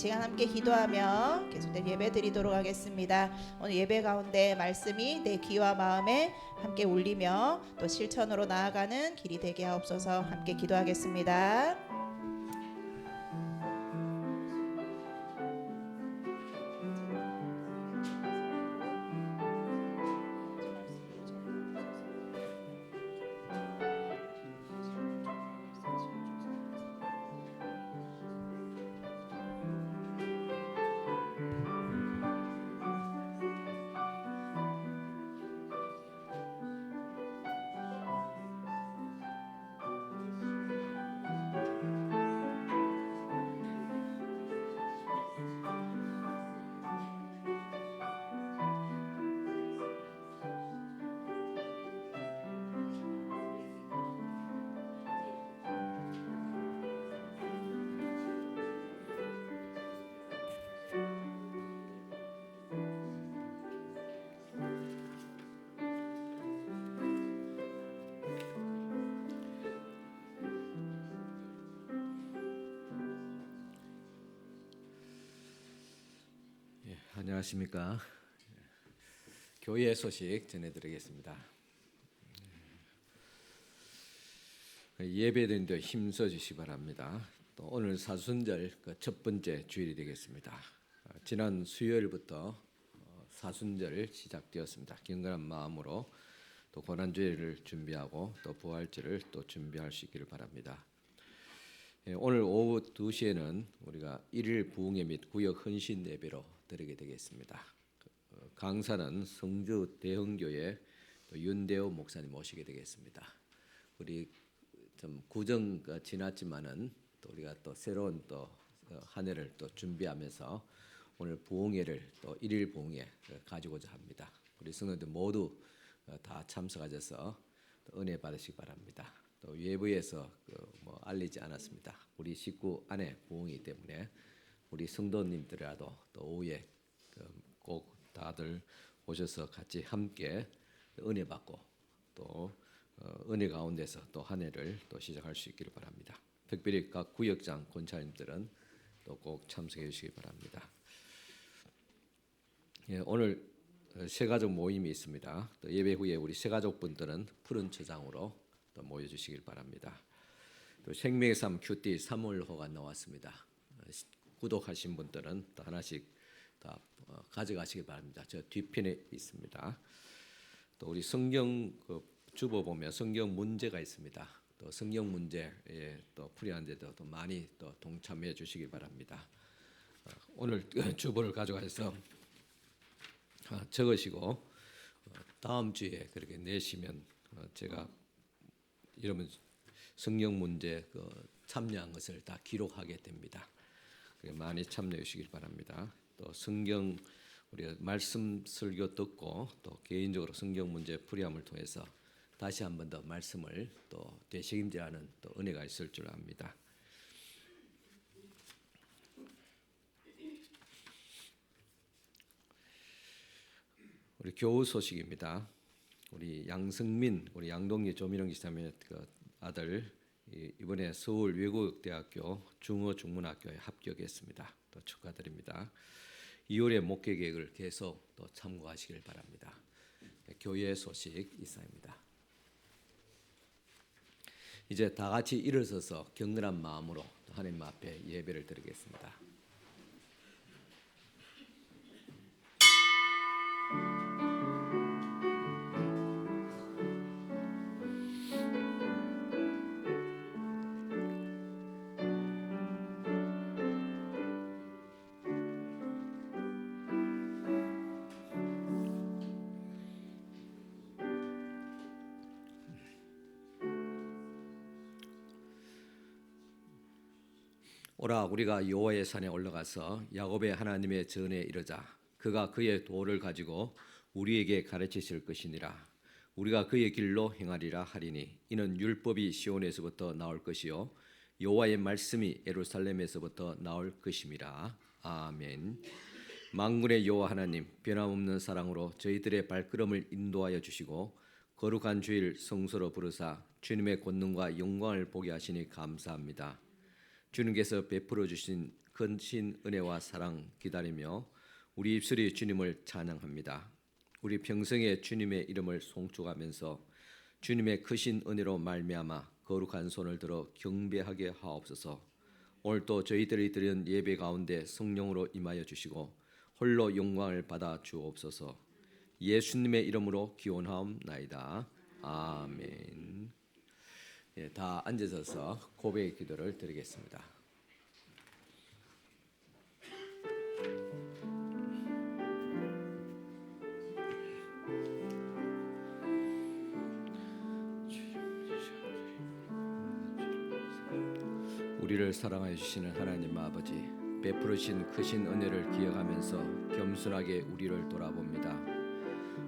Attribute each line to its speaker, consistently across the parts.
Speaker 1: 시간 함께 기도하며 계속된 예배 드리도록 하겠습니다. 오늘 예배 가운데 말씀이 내 귀와 마음에 함께 울리며 또 실천으로 나아가는 길이 되게 하옵소서. 함께 기도하겠습니다.
Speaker 2: 안녕하십니까. 교회 소식 전해드리겠습니다. 예배드리는데 힘써 주시기 바랍니다. 또 오늘 사순절 첫 번째 주일이 되겠습니다. 지난 수요일부터 사순절 시작되었습니다. 경건한 마음으로 또 고난주일을 준비하고 또 부활절을 또 준비할 수 있기를 바랍니다. 오늘 오후 2시에는 우리가 일일 부흥회 및 구역 헌신 예배로 드리게 되겠습니다. 강사는 성주 대흥교회 윤대호 목사님 모시게 되겠습니다. 우리 좀 구정 지났지만은 또 우리가 또 새로운 또 한 해를 또 준비하면서 오늘 부흥회를 또 일일 부흥회 가지고자 합니다. 우리 성도들 모두 다 참석하셔서 은혜 받으시기 바랍니다. 또 외부에서 알리지 않았습니다. 우리 식구 안에 부흥이기 때문에 우리 성도님들이라도 또 오후에 꼭 다들 오셔서 같이 함께 은혜 받고 또 은혜 가운데서 또 한 해를 또 시작할 수 있기를 바랍니다. 특별히 각 구역장 권사님들은 또 꼭 참석해 주시기 바랍니다. 오늘 새가족 모임이 있습니다. 또 예배 후에 우리 새가족분들은 푸른 처장으로 또 모여주시길 바랍니다. 또 생명의 삶 큐티 3월호가 나왔습니다. 구독하신 분들은 또 하나씩 다 가져가시길 바랍니다. 저 뒤편에 있습니다. 또 우리 성경 주보 보면 성경 문제가 있습니다. 또 성경 문제에 또 풀이하는데도 또 많이 또 동참해 주시기 바랍니다. 오늘 주보를 가져가서 적으시고 다음 주에 그렇게 내시면 제가 이러면 성경 문제 참여한 것을 다 기록하게 됩니다. 많이 참여해 주시길 바랍니다. 또 성경 우리가 말씀 설교 듣고 또 개인적으로 성경 문제 풀이함을 통해서 다시 한 번 더 말씀을 또 되새김질하는 또 은혜가 있을 줄 압니다. 우리 교우 소식입니다. 우리 양승민 우리 양동기 조민영 기사님의 아들 이번에 서울 외국대학교 중어중문학교에 합격했습니다. 또 축하드립니다. 2월에 목회 계획을 계속 또 참고하시길 바랍니다. 교회 소식 이상입니다. 이제 다 같이 일어서서 경건한 마음으로 하나님 앞에 예배를 드리겠습니다. 오라 우리가 여호와의 산에 올라가서 야곱의 하나님의 전에 이르자. 그가 그의 도를 가지고 우리에게 가르치실 것이니라. 우리가 그의 길로 행하리라 하리니 이는 율법이 시온에서부터 나올 것이요 여호와의 말씀이 예루살렘에서부터 나올 것임이라. 아멘. 만군의 여호와 하나님 변함없는 사랑으로 저희들의 발걸음을 인도하여 주시고 거룩한 주일 성소로 부르사 주님의 권능과 영광을 보게 하시니 감사합니다. 주님께서 베풀어 주신 크신 은혜와 사랑 기다리며 우리 입술이 주님을 찬양합니다. 우리 평생에 주님의 이름을 송축하면서 주님의 크신 은혜로 말미암아 거룩한 손을 들어 경배하게 하옵소서. 오늘 또 저희들이 드리는 예배 가운데 성령으로 임하여 주시고 홀로 영광을 받아 주옵소서. 예수님의 이름으로 기원하옵나이다. 아멘. 예, 다 앉으셔서 고백의 기도를 드리겠습니다. 우리를 사랑하여 주시는 하나님 아버지, 베푸르신 크신 은혜를 기억하면서 겸손하게 우리를 돌아봅니다.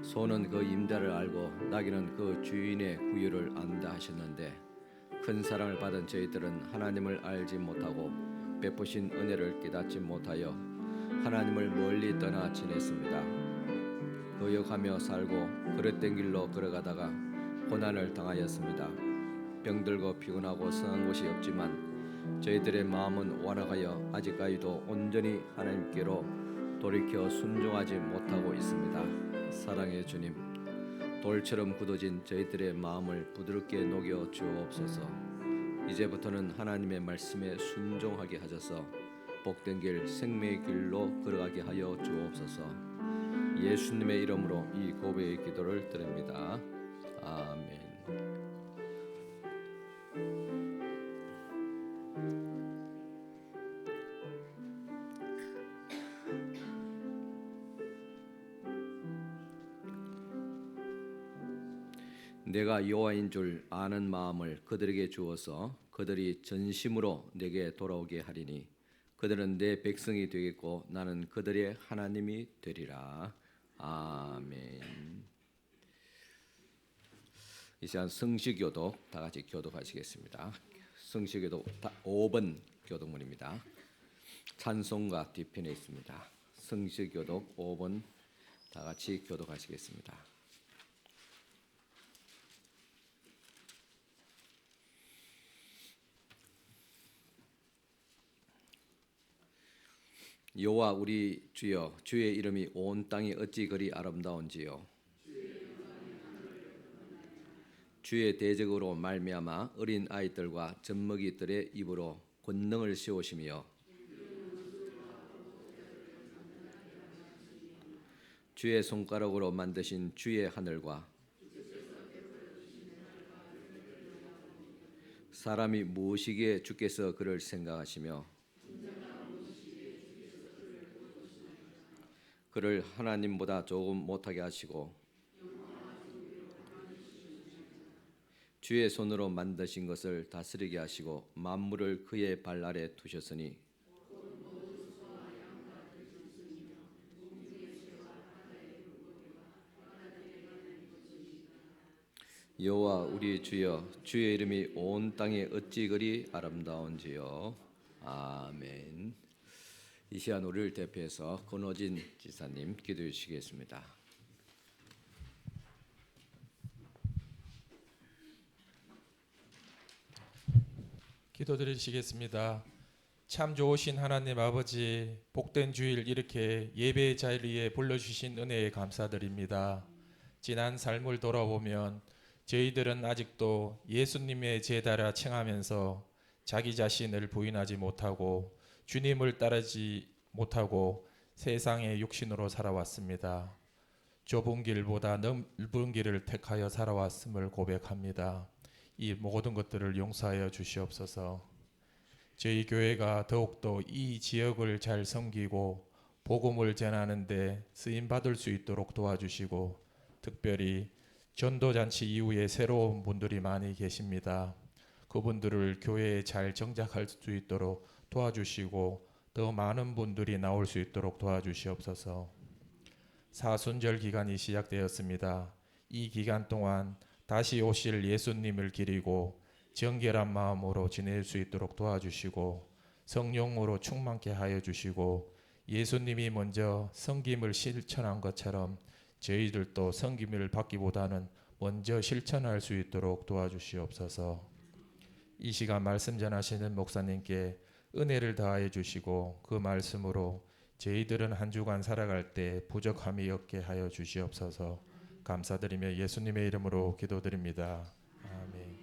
Speaker 2: 소는 그 임자를 알고 나귀는 그 주인의 구유를 안다 하셨는데 큰 사랑을 받은 저희들은 하나님을 알지 못하고 베푸신 은혜를 깨닫지 못하여 하나님을 멀리 떠나 지냈습니다. 거역하며 살고 그릇된 길로 걸어가다가 고난을 당하였습니다. 병들고 피곤하고 성한 곳이 없지만 저희들의 마음은 완악하여 아직까지도 온전히 하나님께로 돌이켜 순종하지 못하고 있습니다. 사랑의 주님, 돌처럼 굳어진 저희들의 마음을 부드럽게 녹여 주옵소서. 이제부터는 하나님의 말씀에 순종하게 하셔서 복된 길, 생명의 길로 걸어가게 하여 주옵소서. 예수님의 이름으로 이 고백의 기도를 드립니다. 아멘. 내가 여호와인 줄 아는 마음을 그들에게 주어서 그들이 전심으로 내게 돌아오게 하리니 그들은 내 백성이 되겠고 나는 그들의 하나님이 되리라. 아멘. 이 시간 성시교독 다 같이 교독하시겠습니다. 성시교독 5번 교독문입니다. 찬송가 뒤편에 있습니다. 성시교독 5번 다 같이 교독하시겠습니다. 여호와 우리 주여, 주의 이름이 온 땅에 어찌 그리 아름다운지요. 주의 대적으로 말미암아 어린 아이들과 젖먹이들의 입으로 권능을 씌우시며 주의 손가락으로 만드신 주의 하늘과 사람이 무엇이기에 주께서 그를 생각하시며 그를 하나님보다 조금 못하게 하시고 주의 손으로 만드신 것을 다스리게 하시고 만물을 그의 발 아래 두셨으니 여호와 우리 주여, 주의 이름이 온 땅에 어찌 그리 아름다운지요. 아멘. 이 시간 우리를 대표해서 권호진 지사님 기도해 주시겠습니다.
Speaker 3: 기도드리시겠습니다. 참 좋으신 하나님 아버지, 복된 주일 이렇게 예배 자리에 불러주신 은혜에 감사드립니다. 지난 삶을 돌아보면 저희들은 아직도 예수님의 제자라 칭하면서 자기 자신을 부인하지 못하고 주님을 따르지 못하고 세상의 육신으로 살아왔습니다. 좁은 길보다 넓은 길을 택하여 살아왔음을 고백합니다. 이 모든 것들을 용서하여 주시옵소서. 저희 교회가 더욱더 이 지역을 잘 섬기고 복음을 전하는 데 쓰임 받을 수 있도록 도와주시고, 특별히 전도잔치 이후에 새로운 분들이 많이 계십니다. 그분들을 교회에 잘 정착할 수 있도록 도와주시고 더 많은 분들이 나올 수 있도록 도와주시옵소서. 사순절 기간이 시작되었습니다. 이 기간 동안 다시 오실 예수님을 기리고 정결한 마음으로 지낼 수 있도록 도와주시고 성령으로 충만케 하여 주시고, 예수님이 먼저 섬김을 실천한 것처럼 저희들도 섬김을 받기보다는 먼저 실천할 수 있도록 도와주시옵소서. 이 시간 말씀 전하시는 목사님께 은혜를 더하여 주시고 그 말씀으로 저희들은 한 주간 살아갈 때 부족함이 없게 하여 주시옵소서. 감사드리며 예수님의 이름으로 기도드립니다. 아멘.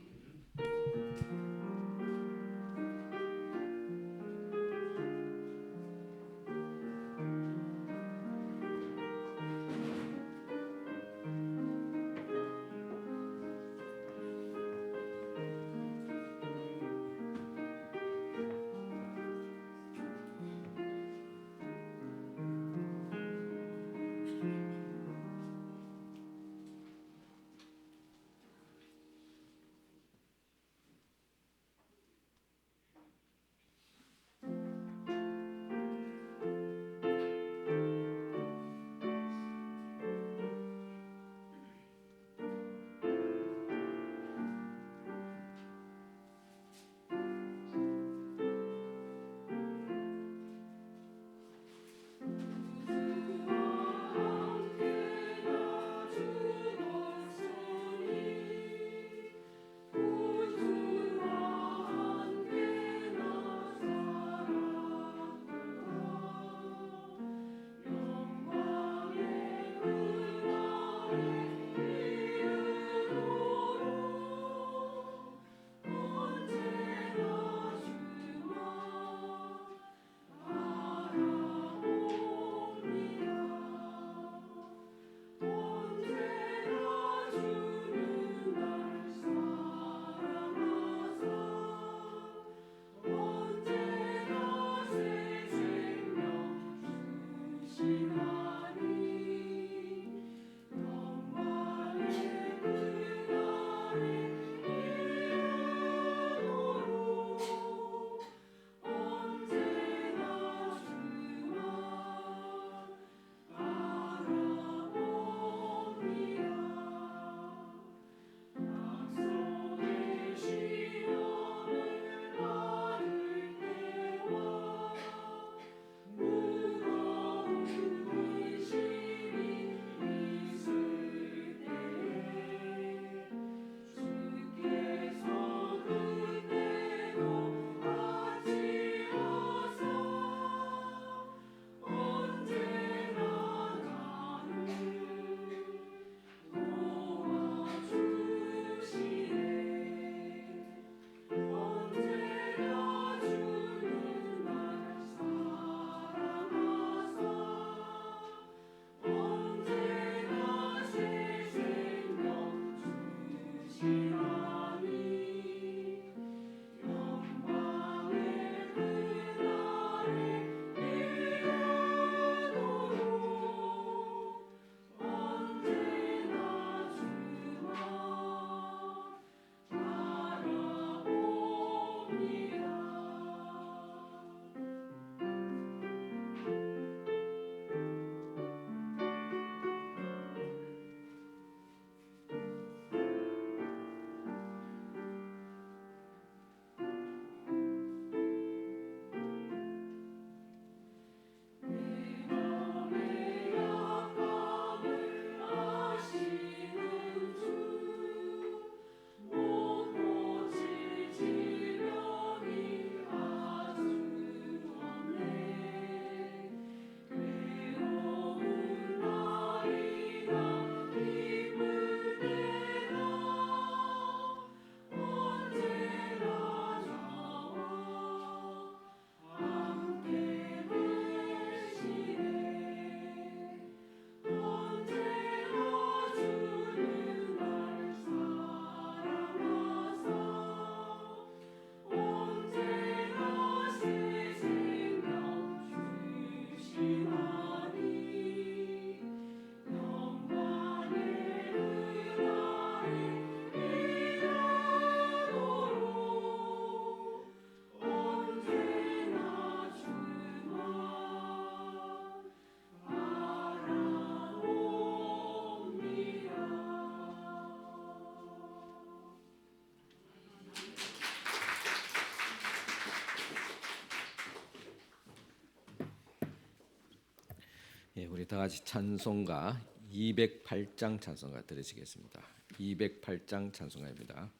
Speaker 2: 예, 우리 다 같이 찬송가 208장 찬송가 들으시겠습니다. 208장 찬송가입니다.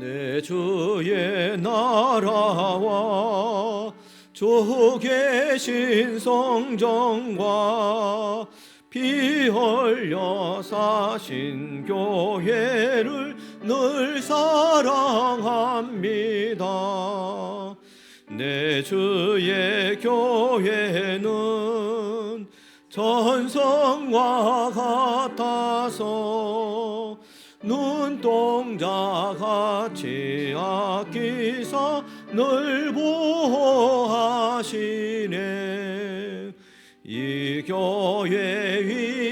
Speaker 2: 내 주의 나라와 주 계신 성정과 피 흘려 사신 교회를 늘 사랑합니다. 내 주의 교회는 전성과 같아서 눈동자같이 아끼사 늘 보호하시네. 이 교회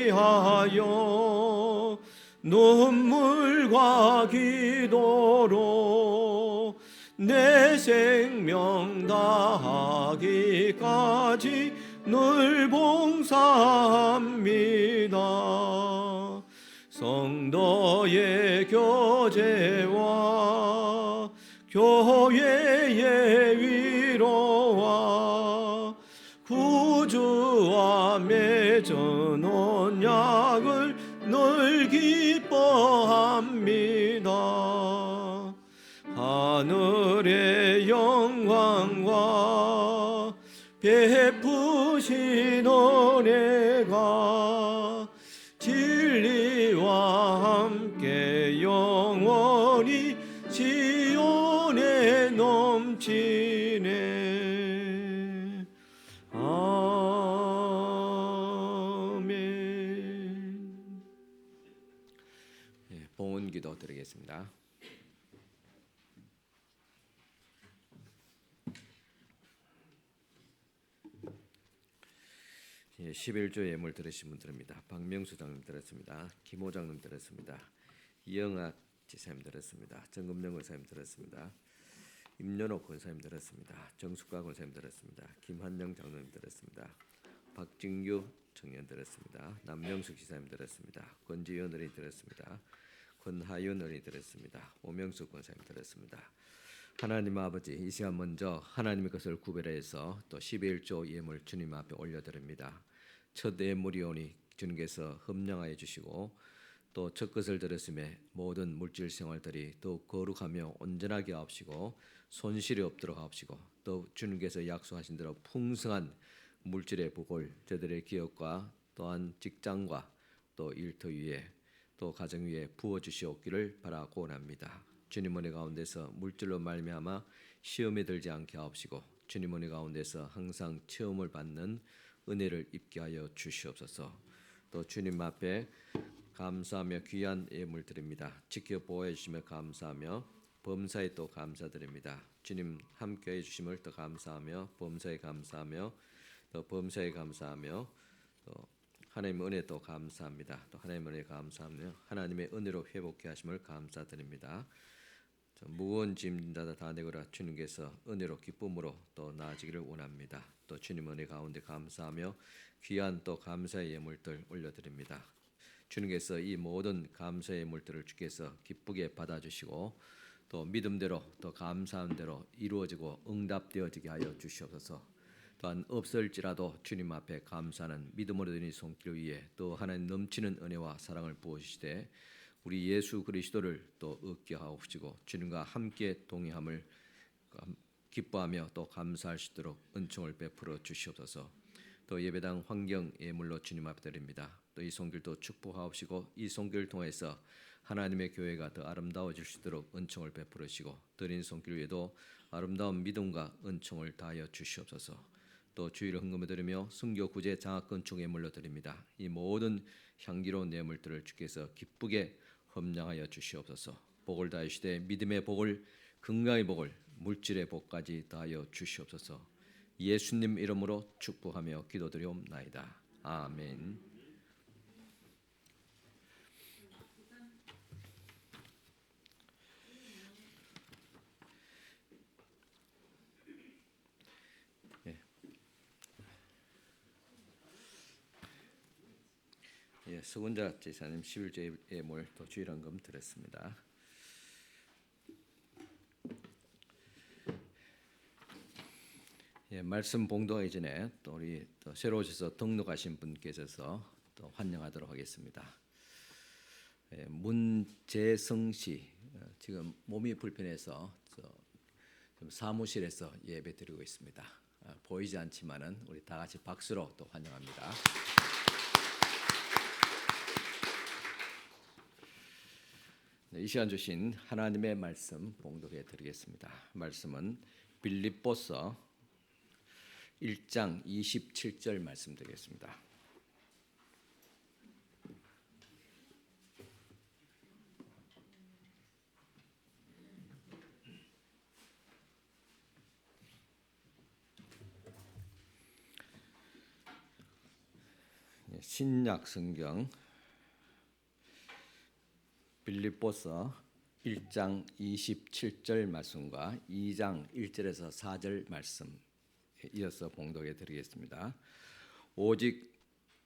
Speaker 2: 위하여 눈물과 기도로 내 생명 다하기까지 늘 봉사합니다. 성도의 교제와 교회의 위로와 구주와 맺은 언약을 늘 기뻐합니다. 하늘의 영광과 베푸신 은혜가 진리와 함께 영원히 지온에 넘치네. 아멘. 봉헌 기도 드리겠습니다. 예, 11조 예물 들으신 분들입니다. 박명수 장님 들었습니다. 김호 장님 들었습니다. 이영학 지사님 들었습니다. 정금영 권사님 들었습니다. 임연옥 권사님 들었습니다. 정숙과 권사님 들었습니다. 김한영 장로님 들었습니다. 박진규 청년 들었습니다. 남명숙 지사님 들었습니다. 권지현 어린이 들었습니다. 권하윤 어린이 들었습니다. 오명숙 권사님 들었습니다. 하나님 아버지, 이 시간 먼저 하나님의 것을 구별해서 또 11조 예물 주님 앞에 올려드립니다. 첫 예물이오니 주님께서 흠령하여 주시고 또 첫 것을 들었음에 모든 물질 생활들이 더욱 거룩하며 온전하게 하옵시고 손실이 없도록 하옵시고 또 주님께서 약속하신 대로 풍성한 물질의 복을 저들의 기업과 또한 직장과 또 일터 위에 또 가정 위에 부어 주시옵기를 바라고 원합니다. 주님 은혜 가운데서 물질로 말미암아 시험에 들지 않게 하옵시고 주님 은혜 가운데서 항상 체험을 받는 은혜를 입게 하여 주시옵소서. 또 주님 앞에 감사하며 귀한 예물 드립니다. 지켜 보호해 주시며 감사하며 범사에 또 감사드립니다. 주님 함께해 주심을 또 감사하며 범사에 감사하며 또 범사에 감사하며 또 하나님의 은혜 또 감사합니다. 또 하나님의 은혜 감사하며 하나님의 은혜로 회복해 하심을 감사드립니다. 무거운 짐 다 내거라 주님께서 은혜로 기쁨으로 또 나아지기를 원합니다. 또 주님 은혜 가운데 감사하며 귀한 또 감사의 예물들 올려드립니다. 주님께서 이 모든 감사의 예물들을 주께서 기쁘게 받아주시고 또 믿음대로 또 감사한 대로 이루어지고 응답되어지게 하여 주시옵소서. 또한 없을지라도 주님 앞에 감사하는 믿음으로 된 이 손길 위에 또 하나님 넘치는 은혜와 사랑을 부어주시되 우리 예수 그리스도를 또 얻게 하옵시고 주님과 함께 동행함을 기뻐하며 또 감사할 수 있도록 은총을 베풀어 주시옵소서. 또 예배당 환경 예물로 주님 앞에 드립니다. 또 이 손길도 축복하옵시고 이 손길을 통해서 하나님의 교회가 더 아름다워질 수 있도록 은총을 베풀으시고 드린 손길 위에도 아름다운 믿음과 은총을 다하여 주시옵소서. 또 주의를 헌금해 드리며 순교 구제 장학 건축 예물로 드립니다. 이 모든 향기로운 예물들을 주께서 기쁘게 험량하여 주시옵소서. 복을 다하시되 믿음의 복을 건강의 복을 물질의 복까지 다하여 주시옵소서. 예수님 이름으로 축복하며 기도드리옵나이다. 아멘. 수군자 제사님 11조 예물 또 주일헌금 드렸습니다. 말씀 봉독하기 전에 또 우리 또 새로 오셔서 등록하신 분께서 또 환영하도록 하겠습니다. 문재성 씨 지금 몸이 불편해서 좀 사무실에서 예배 드리고 있습니다. 보이지 않지만은 우리 다 같이 박수로 또 환영합니다. 네, 이 시간 주신 하나님의 말씀 봉독해 드리겠습니다. 말씀은 빌립보서 1장 27절 말씀 드리겠습니다. 신약 성경 빌립보서 1장 27절 말씀과 2장 1절에서 4절 말씀 이어서 봉독해 드리겠습니다. 오직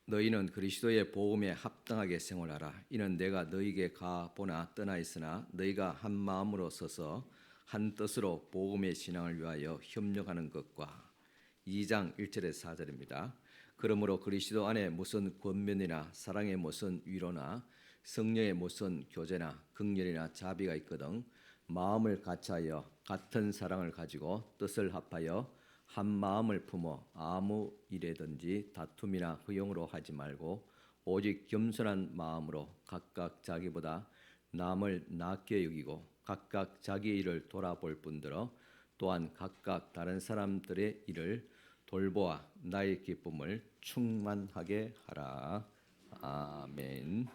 Speaker 2: 너희는 그리스도의 복음에 합당하게 생활하라. 이는 내가 너희에게 가보나 떠나 있으나 너희가 한 마음으로 서서 한 뜻으로 복음의 신앙을 위하여 협력하는 것과 2장 1절에서 4절입니다. 그러므로 그리스도 안에 무슨 권면이나 사랑의 무슨 위로나 성령의 무슨 교제나 긍휼이나 자비가 있거든 마음을 같이하여 같은 사랑을 가지고 뜻을 합하여 한 마음을 품어 아무 일에든지 다툼이나 허용으로 하지 말고 오직 겸손한 마음으로 각각 자기보다 남을 낮게 여기고 각각 자기 일을 돌아볼 뿐더러 또한 각각 다른 사람들의 일을 돌보아 나의 기쁨을 충만하게 하라. 아멘.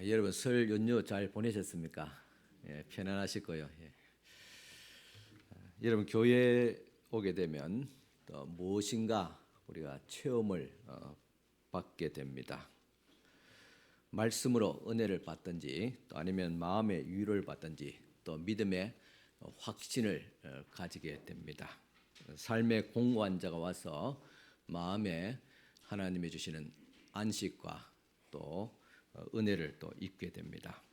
Speaker 2: 여러분 설 연휴 잘 보내셨습니까? 편안하실 거예요. 여러분 교회 오게 되면 또 무엇인가 우리가 체험을 받게 됩니다. 말씀으로 은혜를 받든지 또 아니면 마음의 위로를 받든지 또 믿음의 확신을 가지게 됩니다. 삶의 공고한 자가 와서 마음에 하나님이 주시는 안식과 또 은혜를 또 입게 됩니다.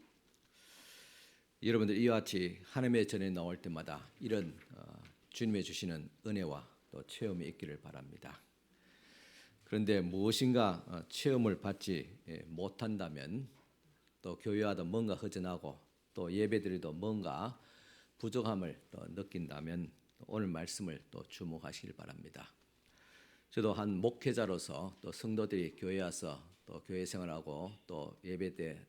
Speaker 2: 여러분들 이와 같이 하나님의 전에 나올 때마다 이런 주님의 주시는 은혜와 또 체험이 있기를 바랍니다. 그런데 무엇인가 체험을 받지 못한다면 또 교회와도 뭔가 허전하고 또 예배드리도 뭔가 부족함을 또 느낀다면 오늘 말씀을 또 주목하시길 바랍니다. 저도 한 목회자로서 또 성도들이 교회 와서 또 교회 생활하고 또 예배 때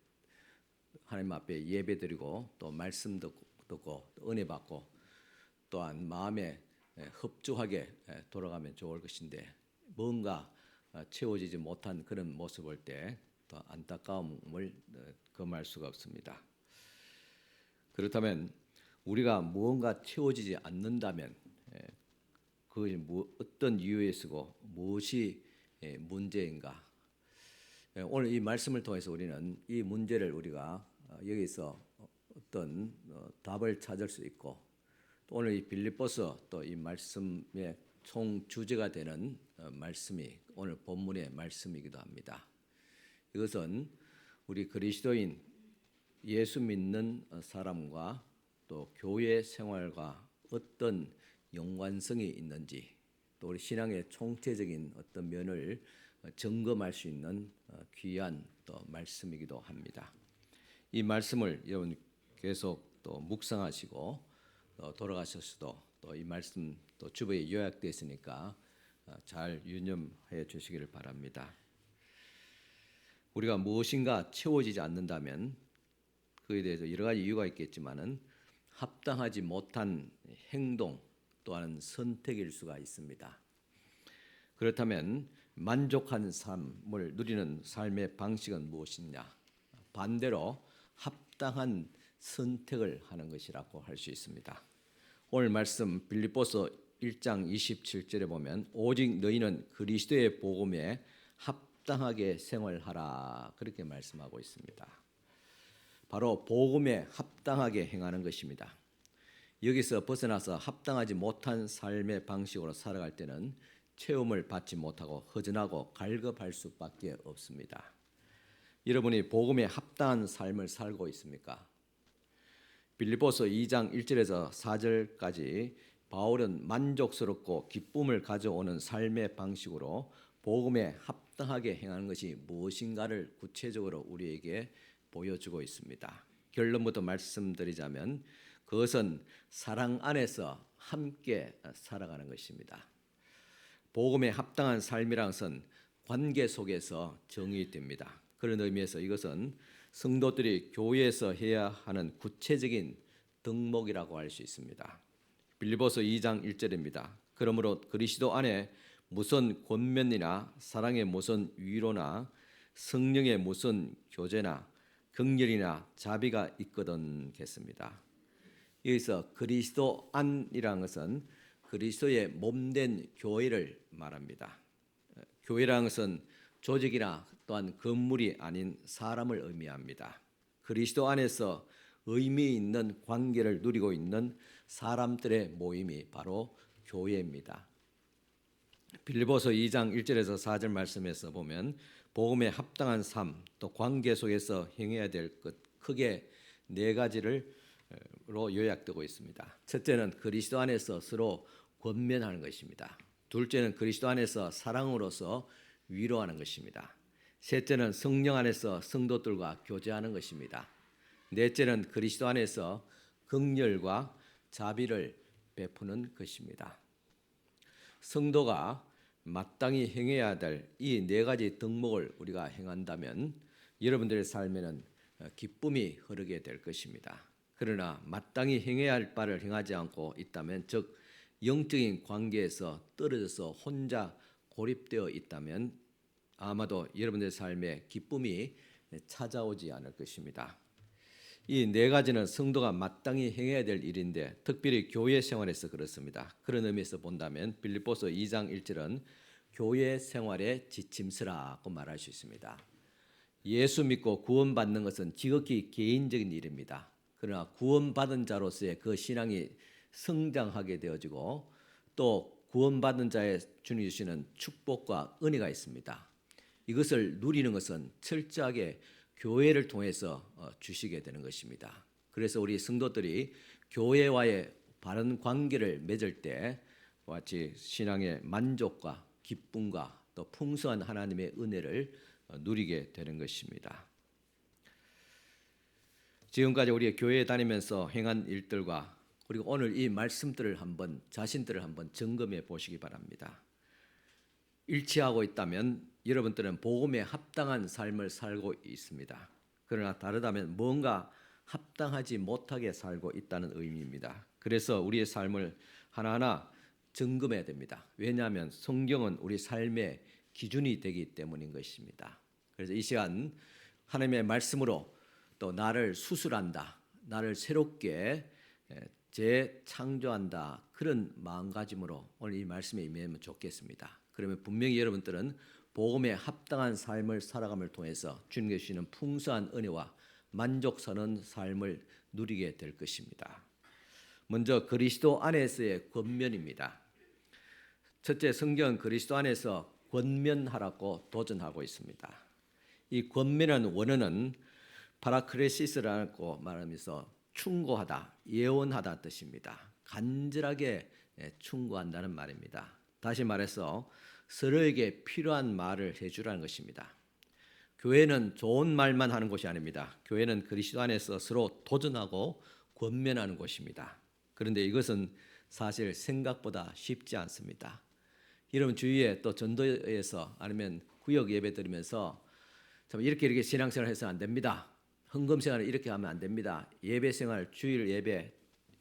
Speaker 2: 하나님 앞에 예배드리고 또 말씀 듣고 또 은혜 받고 또한 마음에 흡족하게 돌아가면 좋을 것인데 뭔가 채워지지 못한 그런 모습을 때 또 안타까움을 금할 수가 없습니다. 그렇다면 우리가 무언가 채워지지 않는다면 그것이 어떤 이유에 쓰고 무엇이 문제인가? 오늘 이 말씀을 통해서 우리는 이 문제를 우리가 여기서 어떤 답을 찾을 수 있고 또 오늘 이 빌립보서 또 이 말씀의 총 주제가 되는 말씀이 오늘 본문의 말씀이기도 합니다. 이것은 우리 그리스도인 예수 믿는 사람과 또 교회 생활과 어떤 연관성이 있는지 또 우리 신앙의 총체적인 어떤 면을 점검할 수 있는 귀한 또 말씀이기도 합니다. 이 말씀을 여러분 계속 또 묵상하시고 돌아가셨어도 또 이 말씀 또 주보에 요약되어 있으니까 잘 유념해 주시기를 바랍니다. 우리가 무엇인가 채워지지 않는다면 그에 대해서 여러 가지 이유가 있겠지만은 합당하지 못한 행동 또한 선택일 수가 있습니다. 그렇다면 만족한 삶을 누리는 삶의 방식은 무엇이냐? 반대로 합당한 선택을 하는 것이라고 할 수 있습니다. 오늘 말씀 빌립보서 1장 27절에 보면 오직 너희는 그리스도의 복음에 합당하게 생활하라 그렇게 말씀하고 있습니다. 바로 복음에 합당하게 행하는 것입니다. 여기서 벗어나서 합당하지 못한 삶의 방식으로 살아갈 때는 체험을 받지 못하고 허전하고 갈급할 수밖에 없습니다. 여러분이 복음에 합당한 삶을 살고 있습니까? 빌립보서 2장 1절에서 4절까지 바울은 만족스럽고 기쁨을 가져오는 삶의 방식으로 복음에 합당한 합당하게 행하는 것이 무엇인가를 구체적으로 우리에게 보여주고 있습니다. 결론부터 말씀드리자면 그것은 사랑 안에서 함께 살아가는 것입니다. 복음에 합당한 삶이란 것은 관계 속에서 정의됩니다. 그런 의미에서 이것은 성도들이 교회에서 해야 하는 구체적인 덕목이라고 할 수 있습니다. 빌립보서 2장 1절입니다. 그러므로 그리스도 안에 무슨 권면이나 사랑의 무슨 위로나 성령의 무슨 교제나 긍휼이나 자비가 있거든 겠습니다. 여기서 그리스도 안이라는 것은 그리스도의 몸된 교회를 말합니다. 교회라는 것은 조직이나 또한 건물이 아닌 사람을 의미합니다. 그리스도 안에서 의미 있는 관계를 누리고 있는 사람들의 모임이 바로 교회입니다. 빌립보서 2장 1절에서 4절 말씀에서 보면 복음에 합당한 삶, 또 관계 속에서 행해야 될 것 크게 네 가지로 요약되고 있습니다. 첫째는 그리스도 안에서 서로 권면하는 것입니다. 둘째는 그리스도 안에서 사랑으로서 위로하는 것입니다. 셋째는 성령 안에서 성도들과 교제하는 것입니다. 넷째는 그리스도 안에서 긍휼과 자비를 베푸는 것입니다. 성도가 마땅히 행해야 될 이 네 가지 덕목을 우리가 행한다면 여러분들의 삶에는 기쁨이 흐르게 될 것입니다. 그러나 마땅히 행해야 할 바를 행하지 않고 있다면, 즉 영적인 관계에서 떨어져서 혼자 고립되어 있다면 아마도 여러분들의 삶에 기쁨이 찾아오지 않을 것입니다. 이 네 가지는 성도가 마땅히 행해야 될 일인데 특별히 교회 생활에서 그렇습니다. 그런 의미에서 본다면 빌립보서 2장 1절은 교회 생활의 지침서라고 말할 수 있습니다. 예수 믿고 구원받는 것은 지극히 개인적인 일입니다. 그러나 구원받은 자로서의 그 신앙이 성장하게 되어지고 또 구원받은 자의 주님이 주시는 축복과 은혜가 있습니다. 이것을 누리는 것은 철저하게 교회를 통해서 주시게 되는 것입니다. 그래서 우리 성도들이 교회와의 바른 관계를 맺을 때 같이 신앙의 만족과 기쁨과 또 풍성한 하나님의 은혜를 누리게 되는 것입니다. 지금까지 우리 교회에 다니면서 행한 일들과 그리고 오늘 이 말씀들을 한번 자신들을 한번 점검해 보시기 바랍니다. 일치하고 있다면 여러분들은 복음에 합당한 삶을 살고 있습니다. 그러나 다르다면 뭔가 합당하지 못하게 살고 있다는 의미입니다. 그래서 우리의 삶을 하나하나 점검해야 됩니다. 왜냐하면 성경은 우리 삶의 기준이 되기 때문인 것입니다. 그래서 이 시간 하나님의 말씀으로 또 나를 수술한다, 나를 새롭게 재창조한다, 그런 마음가짐으로 오늘 이 말씀에 임하면 좋겠습니다. 그러면 분명히 여러분들은 복음에 합당한 삶을 살아감을 통해서 주님께 주시는 풍성한 은혜와 만족스러운 삶을 누리게 될 것입니다. 먼저 그리스도 안에서의 권면입니다. 첫째, 성경은 그리스도 안에서 권면하라고 도전하고 있습니다. 이 권면의 원어는 파라크레시스라고 말하면서 충고하다, 예언하다 뜻입니다. 간절하게 충고한다는 말입니다. 다시 말해서 서로에게 필요한 말을 해주라는 것입니다. 교회는 좋은 말만 하는 곳이 아닙니다. 교회는 그리스도 안에서 서로 도전하고 권면하는 곳입니다. 그런데 이것은 사실 생각보다 쉽지 않습니다. 여러분 주위에 또 전도에서 아니면 구역 예배 드리면서 이렇게 신앙생활 해서 안 됩니다. 헌금생활을 이렇게 하면 안 됩니다. 예배생활, 주일 예배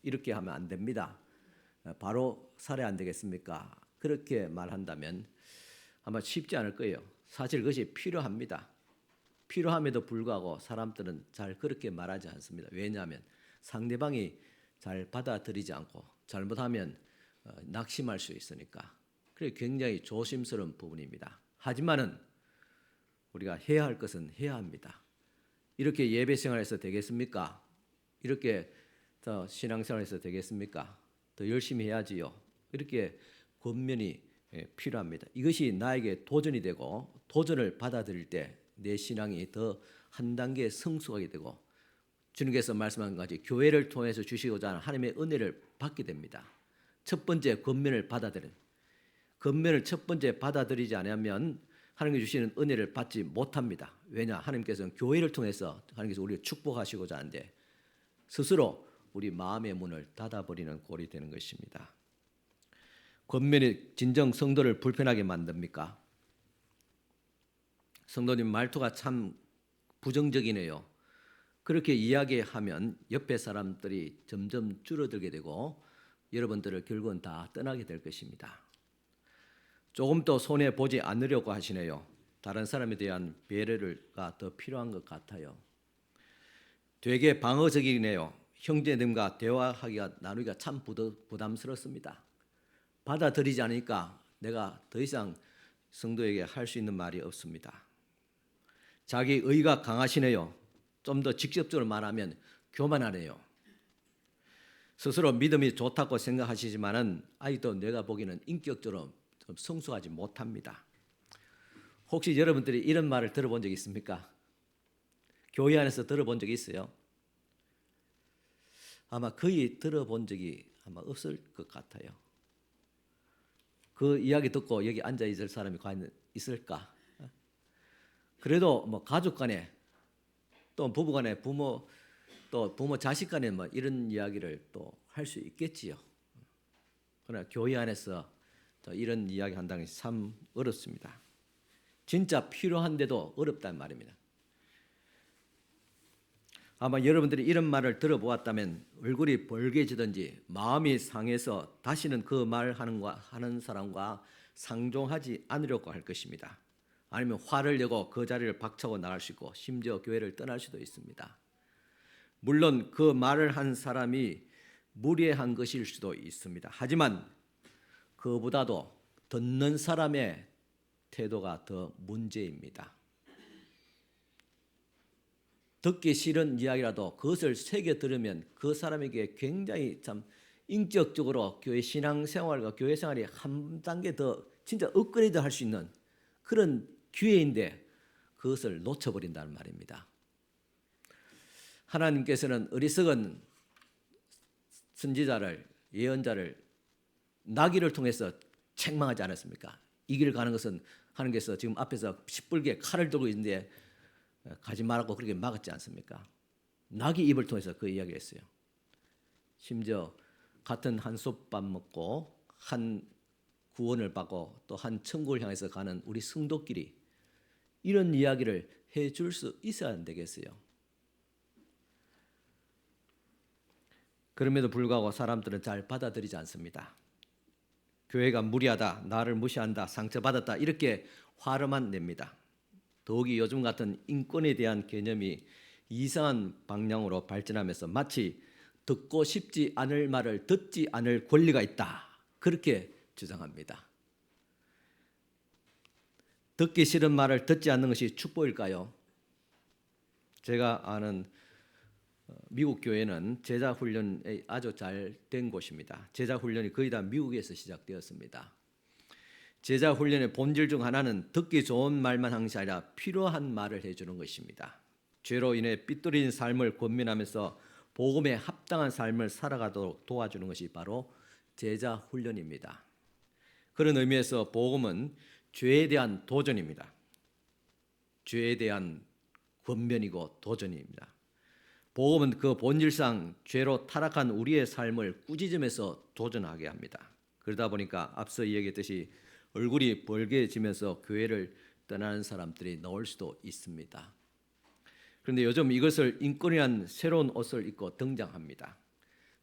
Speaker 2: 이렇게 하면 안 됩니다. 바로 살아야 안 되겠습니까? 그렇게 말한다면 아마 쉽지 않을 거예요. 사실 그것이 필요합니다. 필요함에도 불구하고 사람들은 잘 그렇게 말하지 않습니다. 왜냐하면 상대방이 잘 받아들이지 않고 잘못하면 낙심할 수 있으니까. 그래 굉장히 조심스러운 부분입니다. 하지만은 우리가 해야 할 것은 해야 합니다. 이렇게 예배 생활에서 되겠습니까? 이렇게 더 신앙생활에서 되겠습니까? 더 열심히 해야지요. 이렇게 권면이 필요합니다. 이것이 나에게 도전이 되고 도전을 받아들일 때 내 신앙이 더 한 단계 성숙하게 되고 주님께서 말씀한 것같이 교회를 통해서 주시고자 하는 하나님의 은혜를 받게 됩니다. 첫 번째 권면을 받아들인, 권면을 첫 번째 받아들이지 않으면 하나님께 주시는 은혜를 받지 못합니다. 왜냐? 하나님께서는 교회를 통해서 하나님께서 우리를 축복하시고자 하는데 스스로 우리 마음의 문을 닫아버리는 꼴이 되는 것입니다. 권면이 진정 성도를 불편하게 만듭니까? 성도님 말투가 참 부정적이네요. 그렇게 이야기하면 옆에 사람들이 점점 줄어들게 되고 여러분들을 결국은 다 떠나게 될 것입니다. 조금 더 손해 보지 않으려고 하시네요. 다른 사람에 대한 배려가 더 필요한 것 같아요. 되게 방어적이네요. 형제님과 대화하기가 나누기가 참 부담스럽습니다. 받아들이지 않으니까 내가 더 이상 성도에게 할 수 있는 말이 없습니다. 자기 의가 강하시네요. 좀 더 직접적으로 말하면 교만하네요. 스스로 믿음이 좋다고 생각하시지만은 아직도 내가 보기에는 인격적으로 좀 성숙하지 못합니다. 혹시 여러분들이 이런 말을 들어본 적 있습니까? 교회 안에서 들어본 적이 있어요? 아마 거의 들어본 적이 아마 없을 것 같아요. 그 이야기 듣고 여기 앉아 있을 사람이 과연 있을까? 그래도 뭐 가족 간에 또 부부 간에 부모 자식 간에 뭐 이런 이야기를 또 할 수 있겠지요. 그러나 교회 안에서 이런 이야기 한다는 것이 참 어렵습니다. 진짜 필요한데도 어렵단 말입니다. 아마 여러분들이 이런 말을 들어보았다면 얼굴이 벌개지든지 마음이 상해서 다시는 그 말 하는 사람과 상종하지 않으려고 할 것입니다. 아니면 화를 내고 그 자리를 박차고 나갈 수 있고 심지어 교회를 떠날 수도 있습니다. 물론 그 말을 한 사람이 무례한 것일 수도 있습니다. 하지만 그보다도 듣는 사람의 태도가 더 문제입니다. 듣기 싫은 이야기라도 그것을 새겨 들으면 그 사람에게 굉장히 참 인격적으로 교회 신앙생활과 교회 생활이 한 단계 더 진짜 업그레이드 할 수 있는 그런 기회인데 그것을 놓쳐버린다는 말입니다. 하나님께서는 어리석은 선지자를 예언자를 나귀를 통해서 책망하지 않았습니까? 이 길을 가는 것은 하나님께서 지금 앞에서 시뻘게 칼을 들고 있는데 가지 말라고 그렇게 막았지 않습니까? 나귀 입을 통해서 그 이야기를 했어요. 심지어 같은 한 솥밥 먹고 한 구원을 받고 또 한 천국을 향해서 가는 우리 성도끼리 이런 이야기를 해줄 수 있어야 안 되겠어요? 그럼에도 불구하고 사람들은 잘 받아들이지 않습니다. 교회가 무리하다, 나를 무시한다, 상처받았다 이렇게 화를만 냅니다. 더욱이 요즘 같은 인권에 대한 개념이 이상한 방향으로 발전하면서 마치 듣고 싶지 않을 말을 듣지 않을 권리가 있다 그렇게 주장합니다. 듣기 싫은 말을 듣지 않는 것이 축복일까요? 제가 아는 미국 교회는 제자 훈련이 아주 잘 된 곳입니다. 제자 훈련이 거의 다 미국에서 시작되었습니다. 제자 훈련의 본질 중 하나는 듣기 좋은 말만 하는 것이 아니라 필요한 말을 해주는 것입니다. 죄로 인해 삐뚤어진 삶을 권면하면서 복음에 합당한 삶을 살아가도록 도와주는 것이 바로 제자 훈련입니다. 그런 의미에서 복음은 죄에 대한 도전입니다. 죄에 대한 권면이고 도전입니다. 복음은 그 본질상 죄로 타락한 우리의 삶을 꾸짖으면서 도전하게 합니다. 그러다 보니까 앞서 이야기했듯이 얼굴이 벌개지면서 교회를 떠나는 사람들이 나올 수도 있습니다. 그런데 요즘 이것을 인권이란 새로운 옷을 입고 등장합니다.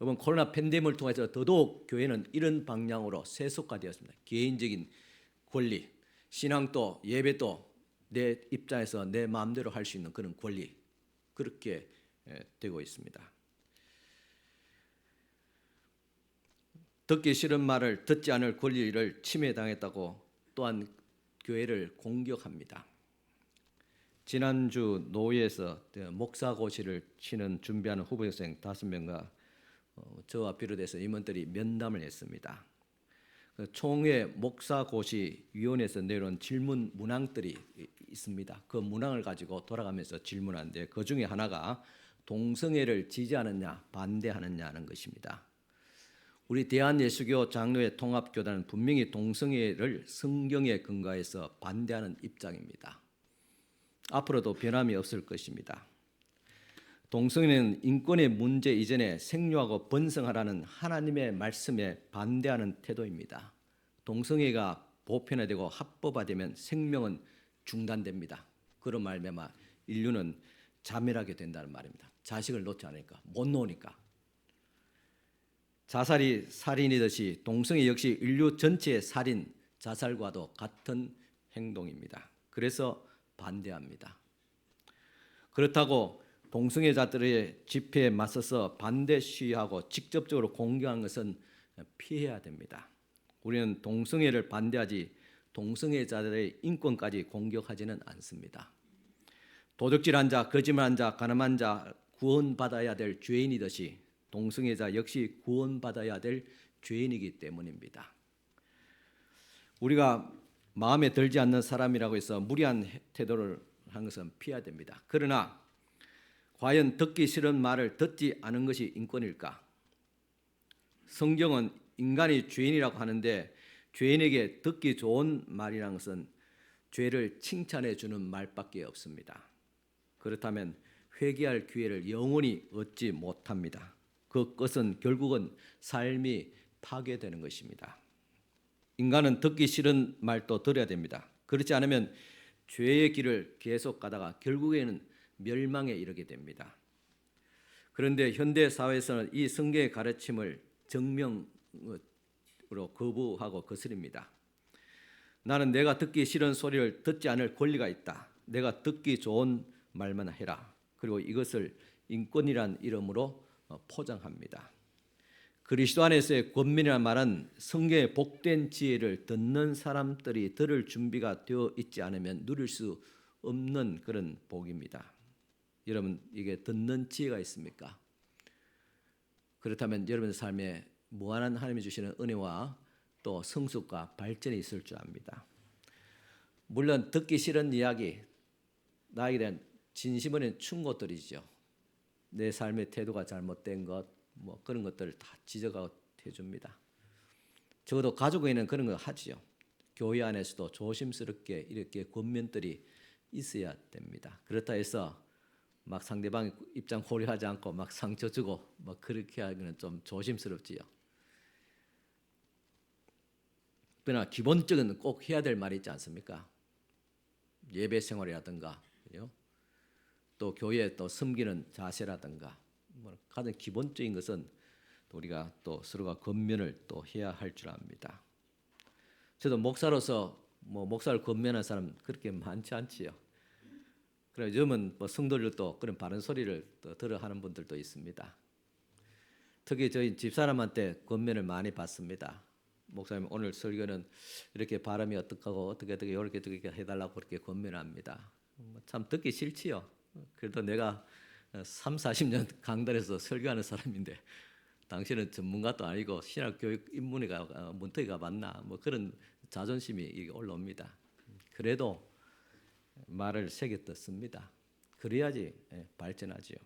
Speaker 2: 여러분 코로나 팬데믹을 통해서 더더욱 교회는 이런 방향으로 세속화되었습니다. 개인적인 권리, 신앙도 예배도 내 입장에서 내 마음대로 할 수 있는 그런 권리 그렇게 되고 있습니다. 듣기 싫은 말을 듣지 않을 권리를 침해당했다고 또한 교회를 공격합니다. 지난주 노예에서 목사고시를 치는 준비하는 후보생 5명과 저와 비롯해서 임원들이 면담을 했습니다. 총회 목사고시위원회에서 내려온 질문 문항들이 있습니다. 그 문항을 가지고 돌아가면서 질문하는데 그 중에 하나가 동성애를 지지하느냐 반대하느냐는 것입니다. 우리 대한예수교 장로회 통합교단은 분명히 동성애를 성경에 근거해서 반대하는 입장입니다. 앞으로도 변함이 없을 것입니다. 동성애는 인권의 문제 이전에 생육하고 번성하라는 하나님의 말씀에 반대하는 태도입니다. 동성애가 보편화되고 합법화되면 생명은 중단됩니다. 그로 말미암아 인류는 자멸하게 된다는 말입니다. 자식을 놓지 않으니까, 못 놓으니까. 자살이 살인이듯이 동성애 역시 인류 전체의 살인, 자살과도 같은 행동입니다. 그래서 반대합니다. 그렇다고 동성애자들의 집회에 맞서서 반대 시위하고 직접적으로 공격한 것은 피해야 됩니다. 우리는 동성애를 반대하지 동성애자들의 인권까지 공격하지는 않습니다. 도둑질한 자, 거짓말한 자, 가늠한 자 구원받아야 될 죄인이듯이 동성애자 역시 구원받아야 될 죄인이기 때문입니다. 우리가 마음에 들지 않는 사람이라고 해서 무리한 태도를 한 것은 피해야 됩니다. 그러나 과연 듣기 싫은 말을 듣지 않은 것이 인권일까? 성경은 인간이 죄인이라고 하는데 죄인에게 듣기 좋은 말이라는 것은 죄를 칭찬해 주는 말밖에 없습니다. 그렇다면 회개할 기회를 영원히 얻지 못합니다. 그 것은 결국은 삶이 파괴되는 것입니다. 인간은 듣기 싫은 말도 들어야 됩니다. 그렇지 않으면 죄의 길을 계속 가다가 결국에는 멸망에 이르게 됩니다. 그런데 현대 사회에서는 이 성경의 가르침을 정명으로 거부하고 거스립니다. 나는 내가 듣기 싫은 소리를 듣지 않을 권리가 있다. 내가 듣기 좋은 말만 해라. 그리고 이것을 인권이란 이름으로 포장합니다. 그리스도 안에서의 권면이라는 말은 성경의 복된 지혜를 듣는 사람들이 들을 준비가 되어 있지 않으면 누릴 수 없는 그런 복입니다. 여러분, 이게 듣는 지혜가 있습니까? 그렇다면 여러분의 삶에 무한한 하나님이 주시는 은혜와 또 성숙과 발전이 있을 줄 압니다. 물론 듣기 싫은 이야기, 나에게 대한 진심 어린 충고들이죠. 내 삶의 태도가 잘못된 것, 뭐 그런 것들을 다 지적하고 해줍니다. 적어도 가족에는 그런 거 하지요. 교회 안에서도 조심스럽게 이렇게 권면들이 있어야 됩니다. 그렇다 해서 막 상대방 입장 고려하지 않고 막 상처 주고 막 그렇게 하기는 좀 조심스럽지요. 그러나 기본적인 꼭 해야 될 말이 있지 않습니까? 예배 생활이라든가, 또 교회에 또 섬기는 자세라든가, 가장 기본적인 것은 우리가 또 서로가 권면을 또 해야 할 줄 압니다. 저도 목사로서 목사를 권면하는 사람 그렇게 많지 않지요. 그래서 요즘은 성도들도 그런 바른 소리를 또 들어 하는 분들도 있습니다. 특히 저희 집사람한테 권면을 많이 받습니다. 목사님 오늘 설교는 이렇게 발음이 어떻게 이렇게 해달라고 그렇게 권면합니다. 참 듣기 싫지요. 그래도 내가 30-40년 강단에서 설교하는 사람인데 당신은 전문가도 아니고 신학교육 인문이가 문턱이가 맞나 그런 자존심이 올라옵니다. 그래도 말을 새겨 듣습니다. 그래야지 발전하지요.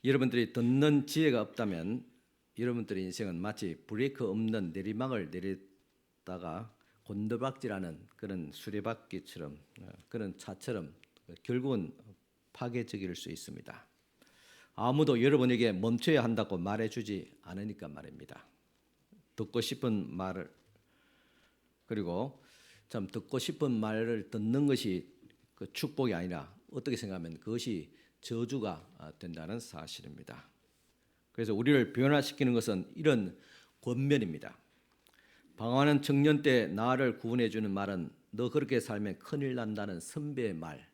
Speaker 2: 여러분들이 듣는 지혜가 없다면 여러분들의 인생은 마치 브레이크 없는 내리막을 내리다가 곤두박질하는 그런 수레바퀴처럼 그런 차처럼 결국은 파괴적일 수 있습니다. 아무도 여러분에게 멈춰야 한다고 말해주지 않으니까 말입니다. 듣고 싶은 말을 그리고 참 듣고 싶은 말을 듣는 것이 그 축복이 아니라 어떻게 생각하면 그것이 저주가 된다는 사실입니다. 그래서 우리를 변화시키는 것은 이런 권면입니다. 방황하는 청년 때 나를 구원해 주는 말은 너 그렇게 살면 큰일 난다는 선배의 말.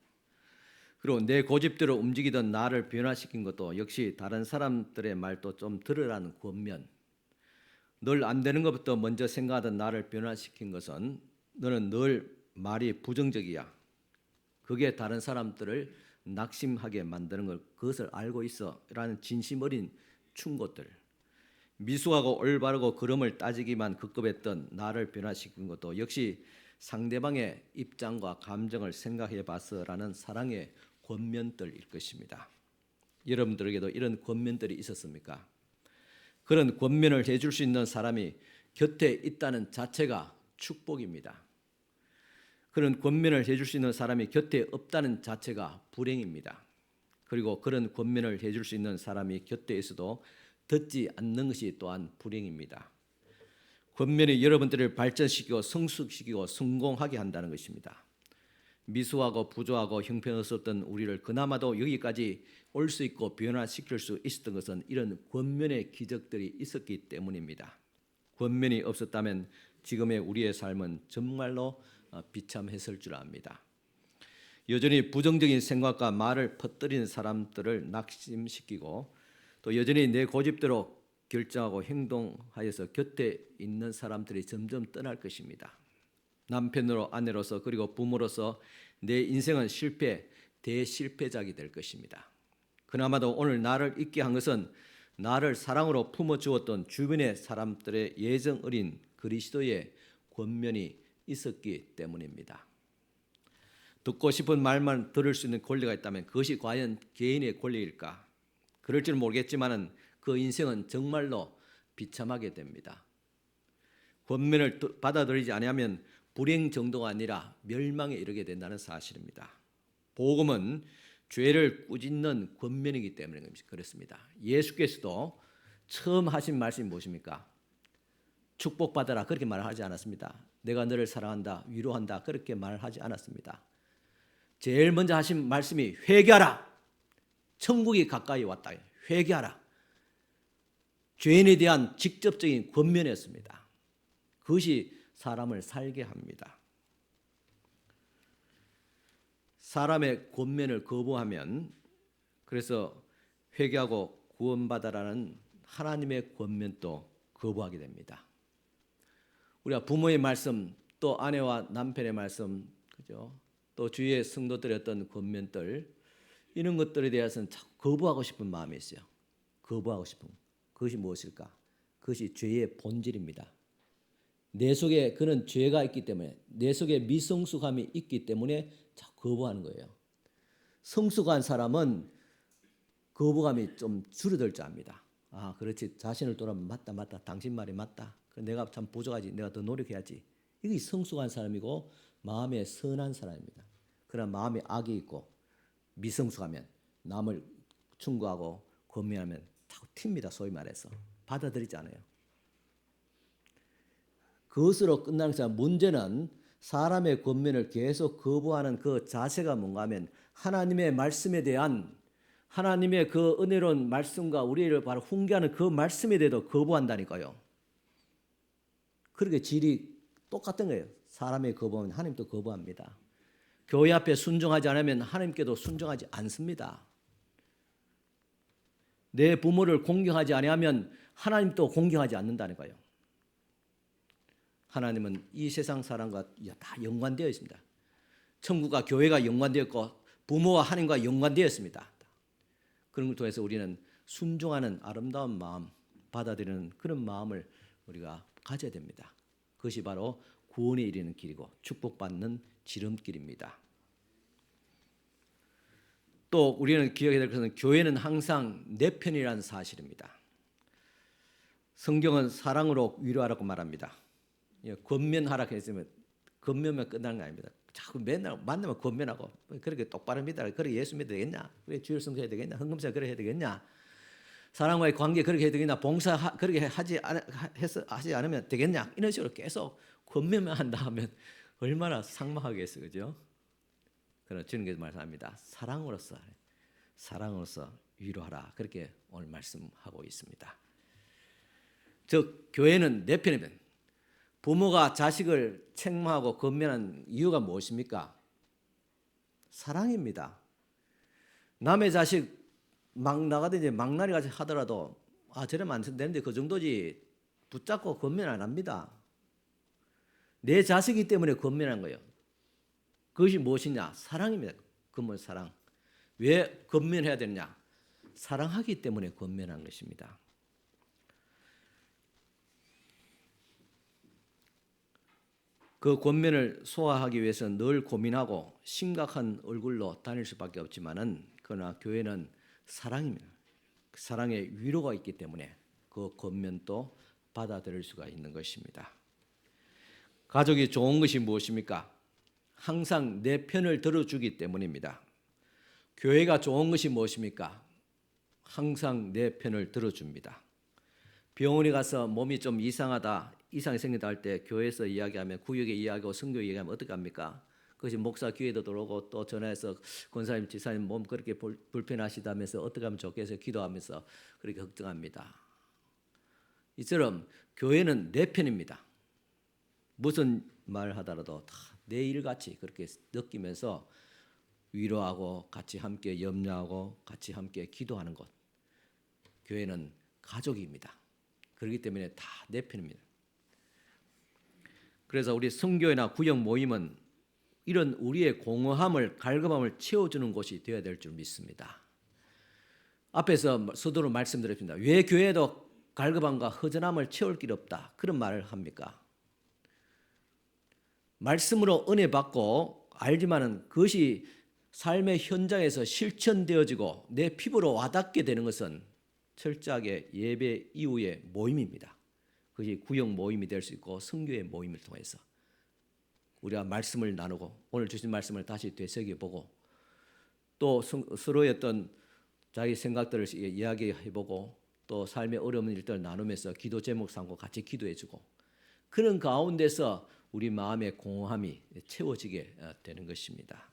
Speaker 2: 그리고 내 고집대로 움직이던 나를 변화시킨 것도 역시 다른 사람들의 말도 좀 들으라는 권면. 늘 안 되는 것부터 먼저 생각하던 나를 변화시킨 것은 너는 늘 말이 부정적이야. 그게 다른 사람들을 낙심하게 만드는 걸 그것을 알고 있어 라는 진심 어린 충고들. 미숙하고 올바르고 그름을 따지기만 급급했던 나를 변화시킨 것도 역시 상대방의 입장과 감정을 생각해 봤어라는 사랑의 권면들일 것입니다. 여러분들에게도 이런 권면들이 있었습니까? 그런 권면을 해줄 수 있는 사람이 곁에 있다는 자체가 축복입니다. 그런 권면을 해줄 수 있는 사람이 곁에 없다는 자체가 불행입니다. 그리고 그런 권면을 해줄 수 있는 사람이 곁에 있어도 듣지 않는 것이 또한 불행입니다. 권면이 여러분들을 발전시키고 성숙시키고 성공하게 한다는 것입니다. 미수하고 부조하고 형편없었던 우리를 그나마도 여기까지 올 수 있고 변화시킬 수 있었던 것은 이런 권면의 기적들이 있었기 때문입니다. 권면이 없었다면 지금의 우리의 삶은 정말로 비참했을 줄 압니다. 여전히 부정적인 생각과 말을 퍼뜨리는 사람들을 낙심시키고 또 여전히 내 고집대로 결정하고 행동하여서 곁에 있는 사람들이 점점 떠날 것입니다. 남편으로 아내로서 그리고 부모로서 내 인생은 대실패작이 될 것입니다. 그나마도 오늘 나를 있게 한 것은 나를 사랑으로 품어주었던 주변의 사람들의 예정 어린 그리스도의 권면이 있었기 때문입니다. 듣고 싶은 말만 들을 수 있는 권리가 있다면 그것이 과연 개인의 권리일까? 그럴지는 모르겠지만 그 인생은 정말로 비참하게 됩니다. 권면을 받아들이지 아니하면 불행 정도가 아니라 멸망에 이르게 된다는 사실입니다. 복음은 죄를 꾸짖는 권면이기 때문에 그렇습니다. 예수께서도 처음 하신 말씀이 무엇입니까? 축복받아라 그렇게 말하지 않았습니다. 내가 너를 사랑한다, 위로한다 그렇게 말하지 않았습니다. 제일 먼저 하신 말씀이 회개하라. 천국이 가까이 왔다. 회개하라. 죄인에 대한 직접적인 권면이었습니다. 그것이 사람을 살게 합니다. 사람의 권면을 거부하면 그래서 회개하고 구원받아라는 하나님의 권면도 거부하게 됩니다. 우리가 부모의 말씀, 또 아내와 남편의 말씀, 그죠? 또 주위의 성도들의 어떤 권면들 이런 것들에 대해서는 자꾸 거부하고 싶은 마음이 있어요. 거부하고 싶은 그것이 무엇일까? 그것이 죄의 본질입니다. 내 속에 그런 죄가 있기 때문에 내 속에 미성숙함이 있기 때문에 자꾸 거부하는 거예요. 성숙한 사람은 거부감이 좀 줄어들 줄 압니다. 아, 그렇지. 자신을 돌아보면 맞다. 당신 말이 맞다. 내가 참 부족하지. 내가 더 노력해야지. 이게 성숙한 사람이고 마음에 선한 사람입니다. 그러나 마음에 악이 있고 미성숙하면 남을 충고하고 권면하면 자꾸 튑니다. 소위 말해서 받아들이지 않아요. 그것으로 끝나는 것이 아니라 문제는 사람의 권면을 계속 거부하는 그 자세가 뭔가 하면 하나님의 말씀에 대한 하나님의 그 은혜로운 말씀과 우리를 바로 훈계하는 그 말씀에 대해서 거부한다니까요. 그렇게 질이 똑같은 거예요. 사람의 거부하면 하나님도 거부합니다. 교회 앞에 순종하지 않으면 하나님께도 순종하지 않습니다. 내 부모를 공경하지 아니하면 하나님도 공경하지 않는다니까요. 하나님은 이 세상 사람과 다 연관되어 있습니다. 천국과 교회가 연관되었고 부모와 하나님과 연관되었습니다. 그런 걸 통해서 우리는 순종하는 아름다운 마음, 받아들이는 그런 마음을 우리가 가져야 됩니다. 그것이 바로 구원에 이르는 길이고 축복받는 지름길입니다. 또 우리는 기억해야 될 것은 교회는 항상 내 편이라는 사실입니다. 성경은 사랑으로 위로하라고 말합니다. 권면하라 했으면 권면만 끝나는 거 아닙니다. 자꾸 맨날 만나면 권면하고 그렇게 똑바로 믿어라. 그렇게 예수 믿어야 되겠냐? 그래 주일 성교해야 되겠냐? 헌금사 그렇게 해야 되겠냐? 사람과의 관계 그렇게 해야 되겠냐? 봉사 그렇게 하지 않으면 되겠냐? 이런 식으로 계속 권면만 한다 하면 얼마나 삭막하겠어요, 그죠? 그러나 주님께서 말씀합니다. 사랑으로서 위로하라. 그렇게 오늘 말씀하고 있습니다. 즉 교회는 내 편이면 부모가 자식을 책망하고 권면한 이유가 무엇입니까? 사랑입니다. 남의 자식 막 나가든지 막나리 같이 하더라도 저러면 안 되는데 그 정도지 붙잡고 권면 안 합니다. 내 자식이기 때문에 권면한 거예요. 그것이 무엇이냐? 사랑입니다. 근본 사랑. 왜 권면해야 되느냐? 사랑하기 때문에 권면한 것입니다. 그 권면을 소화하기 위해서는 늘 고민하고 심각한 얼굴로 다닐 수밖에 없지만은 그러나 교회는 사랑입니다. 사랑의 위로가 있기 때문에 그 겉면도 받아들일 수가 있는 것입니다. 가족이 좋은 것이 무엇입니까? 항상 내 편을 들어주기 때문입니다. 교회가 좋은 것이 무엇입니까? 항상 내 편을 들어줍니다. 병원에 가서 몸이 좀 이상하다, 이상이 생긴다 할 때 교회에서 이야기하면, 구역에 이야기하고 성교에 이야기하면 어떻게 합니까? 그것이 목사 귀에도 들어오고 또 전화해서 권사님, 지사님 몸 그렇게 불편하시다면서 어떻게 하면 좋겠어요? 기도하면서 그렇게 걱정합니다. 이처럼 교회는 내 편입니다. 무슨 말 하더라도 다 내 일같이 그렇게 느끼면서 위로하고 같이 함께 염려하고 같이 함께 기도하는 것. 교회는 가족입니다. 그렇기 때문에 다 내 편입니다. 그래서 우리 선교회나 구역 모임은 이런 우리의 공허함을, 갈급함을 채워주는 곳이 되어야 될 줄 믿습니다. 앞에서 서두로 말씀드렸습니다. 왜 교회도 갈급함과 허전함을 채울 길이 없다, 그런 말을 합니까? 말씀으로 은혜 받고 알지만은 그것이 삶의 현장에서 실천되어지고 내 피부로 와닿게 되는 것은 철저하게 예배 이후의 모임입니다. 그것이 구역 모임이 될 수 있고 선교의 모임을 통해서 우리가 말씀을 나누고 오늘 주신 말씀을 다시 되새겨보고 또 서로의 어떤 자기 생각들을 이야기해보고 또 삶의 어려운 일들을 나누면서 기도 제목 삼고 같이 기도해주고 그런 가운데서 우리 마음의 공허함이 채워지게 되는 것입니다.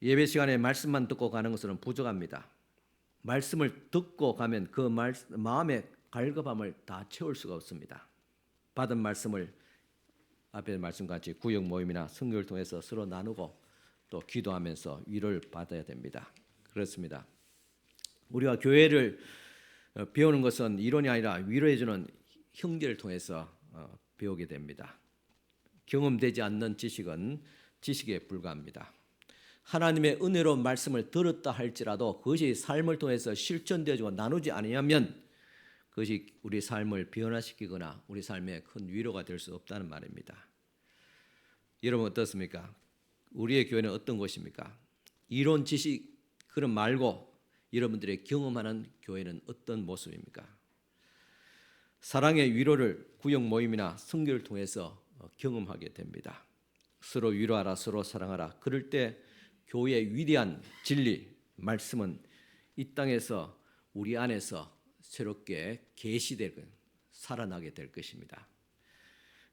Speaker 2: 예배 시간에 말씀만 듣고 가는 것은 부족합니다. 말씀을 듣고 가면 그 마음의 갈급함을 다 채울 수가 없습니다. 받은 말씀을 앞에 말씀같이 구역 모임이나 선교를 통해서 서로 나누고 또 기도하면서 위로를 받아야 됩니다. 그렇습니다. 우리가 교회를 배우는 것은 이론이 아니라 위로해주는 형제를 통해서 배우게 됩니다. 경험되지 않는 지식은 지식에 불과합니다. 하나님의 은혜로운 말씀을 들었다 할지라도 그것이 삶을 통해서 실천되어지고 나누지 아니하면 그것이 우리 삶을 변화시키거나 우리 삶에 큰 위로가 될 수 없다는 말입니다. 여러분 어떻습니까? 우리의 교회는 어떤 곳입니까? 이론 지식 그런 말고 여러분들의 경험하는 교회는 어떤 모습입니까? 사랑의 위로를 구역 모임이나 선교를 통해서 경험하게 됩니다. 서로 위로하라, 서로 사랑하라. 그럴 때 교회의 위대한 진리, 말씀은 이 땅에서 우리 안에서 새롭게 계시되고 살아나게 될 것입니다.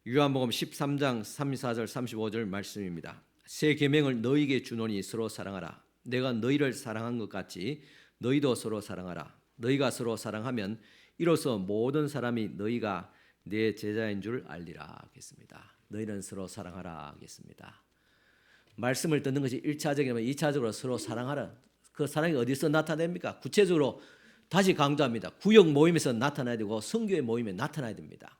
Speaker 2: 요한복음 13장 34절 35절 말씀입니다. 새 계명을 너희에게 주노니 서로 사랑하라. 내가 너희를 사랑한 것 같이 너희도 서로 사랑하라. 너희가 서로 사랑하면 이로써 모든 사람이 너희가 내 제자인 줄 알리라 하겠습니다. 너희는 서로 사랑하라 하겠습니다. 말씀을 듣는 것이 1차적이면 2차적으로 서로 사랑하라. 그 사랑이 어디서 나타납니까? 구체적으로 다시 강조합니다. 구역 모임에서 나타나야 되고 선교의 모임에 나타나야 됩니다.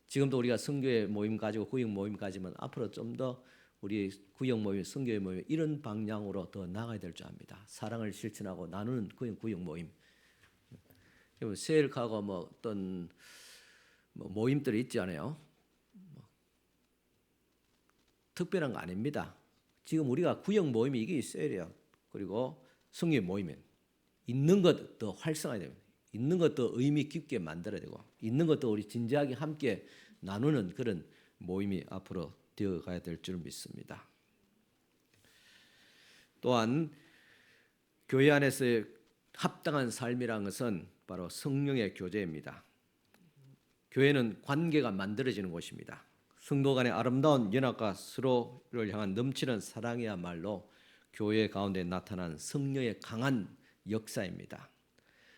Speaker 2: 지금도 우리가 선교의 모임 가지고 구역 모임 가지면 앞으로 좀 더 우리 구역 모임, 선교의 모임 이런 방향으로 더 나가야 될 줄 압니다. 사랑을 실천하고 나누는 구역 모임. 세일하고 뭐 어떤 모임들이 있지 않아요? 특별한 거 아닙니다. 지금 우리가 구역 모임이 이게 세일이야. 그리고 성교 모임은 있는 것 더 활성화해야 됩니다. 있는 것 더 의미 깊게 만들어야 되고 있는 것도 우리 진지하게 함께 나누는 그런 모임이 앞으로 되어가야 될 줄 믿습니다. 또한 교회 안에서의 합당한 삶이라는 것은 바로 성령의 교제입니다. 교회는 관계가 만들어지는 곳입니다. 성도 간의 아름다운 연합과 서로를 향한 넘치는 사랑이야말로 교회 가운데 나타난 성령의 강한 역사입니다.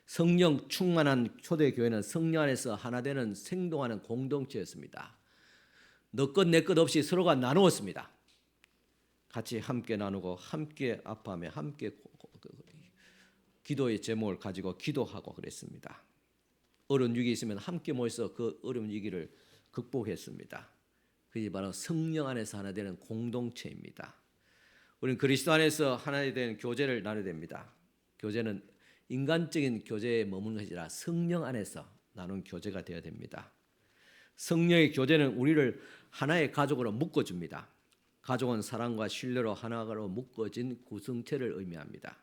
Speaker 2: 성령 충만한 초대교회는 성령 안에서 하나 되는 생동하는 공동체였습니다. 너 것 내 것 없이 서로가 나누었습니다. 같이 함께 나누고 함께 아파하며 함께 기도의 제목을 가지고 기도하고 그랬습니다. 어려운 위기 있으면 함께 모여서 그 어려운 위기를 극복했습니다. 그게 바로 성령 안에서 하나 되는 공동체입니다. 우리는 그리스도 안에서 하나 되는 교제를 나눠야 됩니다. 교제는 인간적인 교제에 머무는 것이 아니라 성령 안에서 나눈 교제가 되어야 됩니다. 성령의 교제는 우리를 하나의 가족으로 묶어줍니다. 가족은 사랑과 신뢰로 하나로 묶어진 구성체를 의미합니다.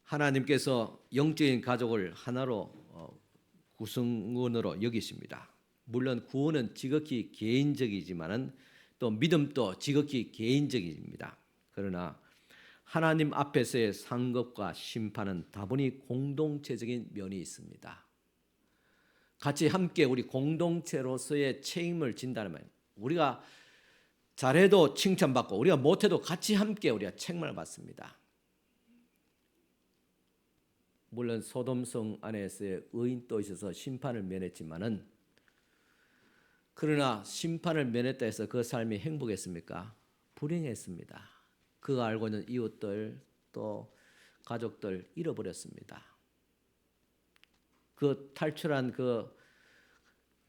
Speaker 2: 하나님께서 영적인 가족을 하나로 구성원으로 여기십니다. 물론 구원은 지극히 개인적이지만은 또 믿음도 지극히 개인적입니다. 그러나 하나님 앞에서의 상급과 심판은 다분히 공동체적인 면이 있습니다. 같이 함께 우리 공동체로서의 책임을 진다면 우리가 잘해도 칭찬받고 우리가 못해도 같이 함께 우리가 책임을 받습니다. 물론 소돔성 안에서의 의인도 있어서 심판을 면했지만은 그러나 심판을 면했다 해서 그 삶이 행복했습니까? 불행했습니다. 그거 알고 있는 이웃들 또 가족들 잃어버렸습니다. 그 탈출한 그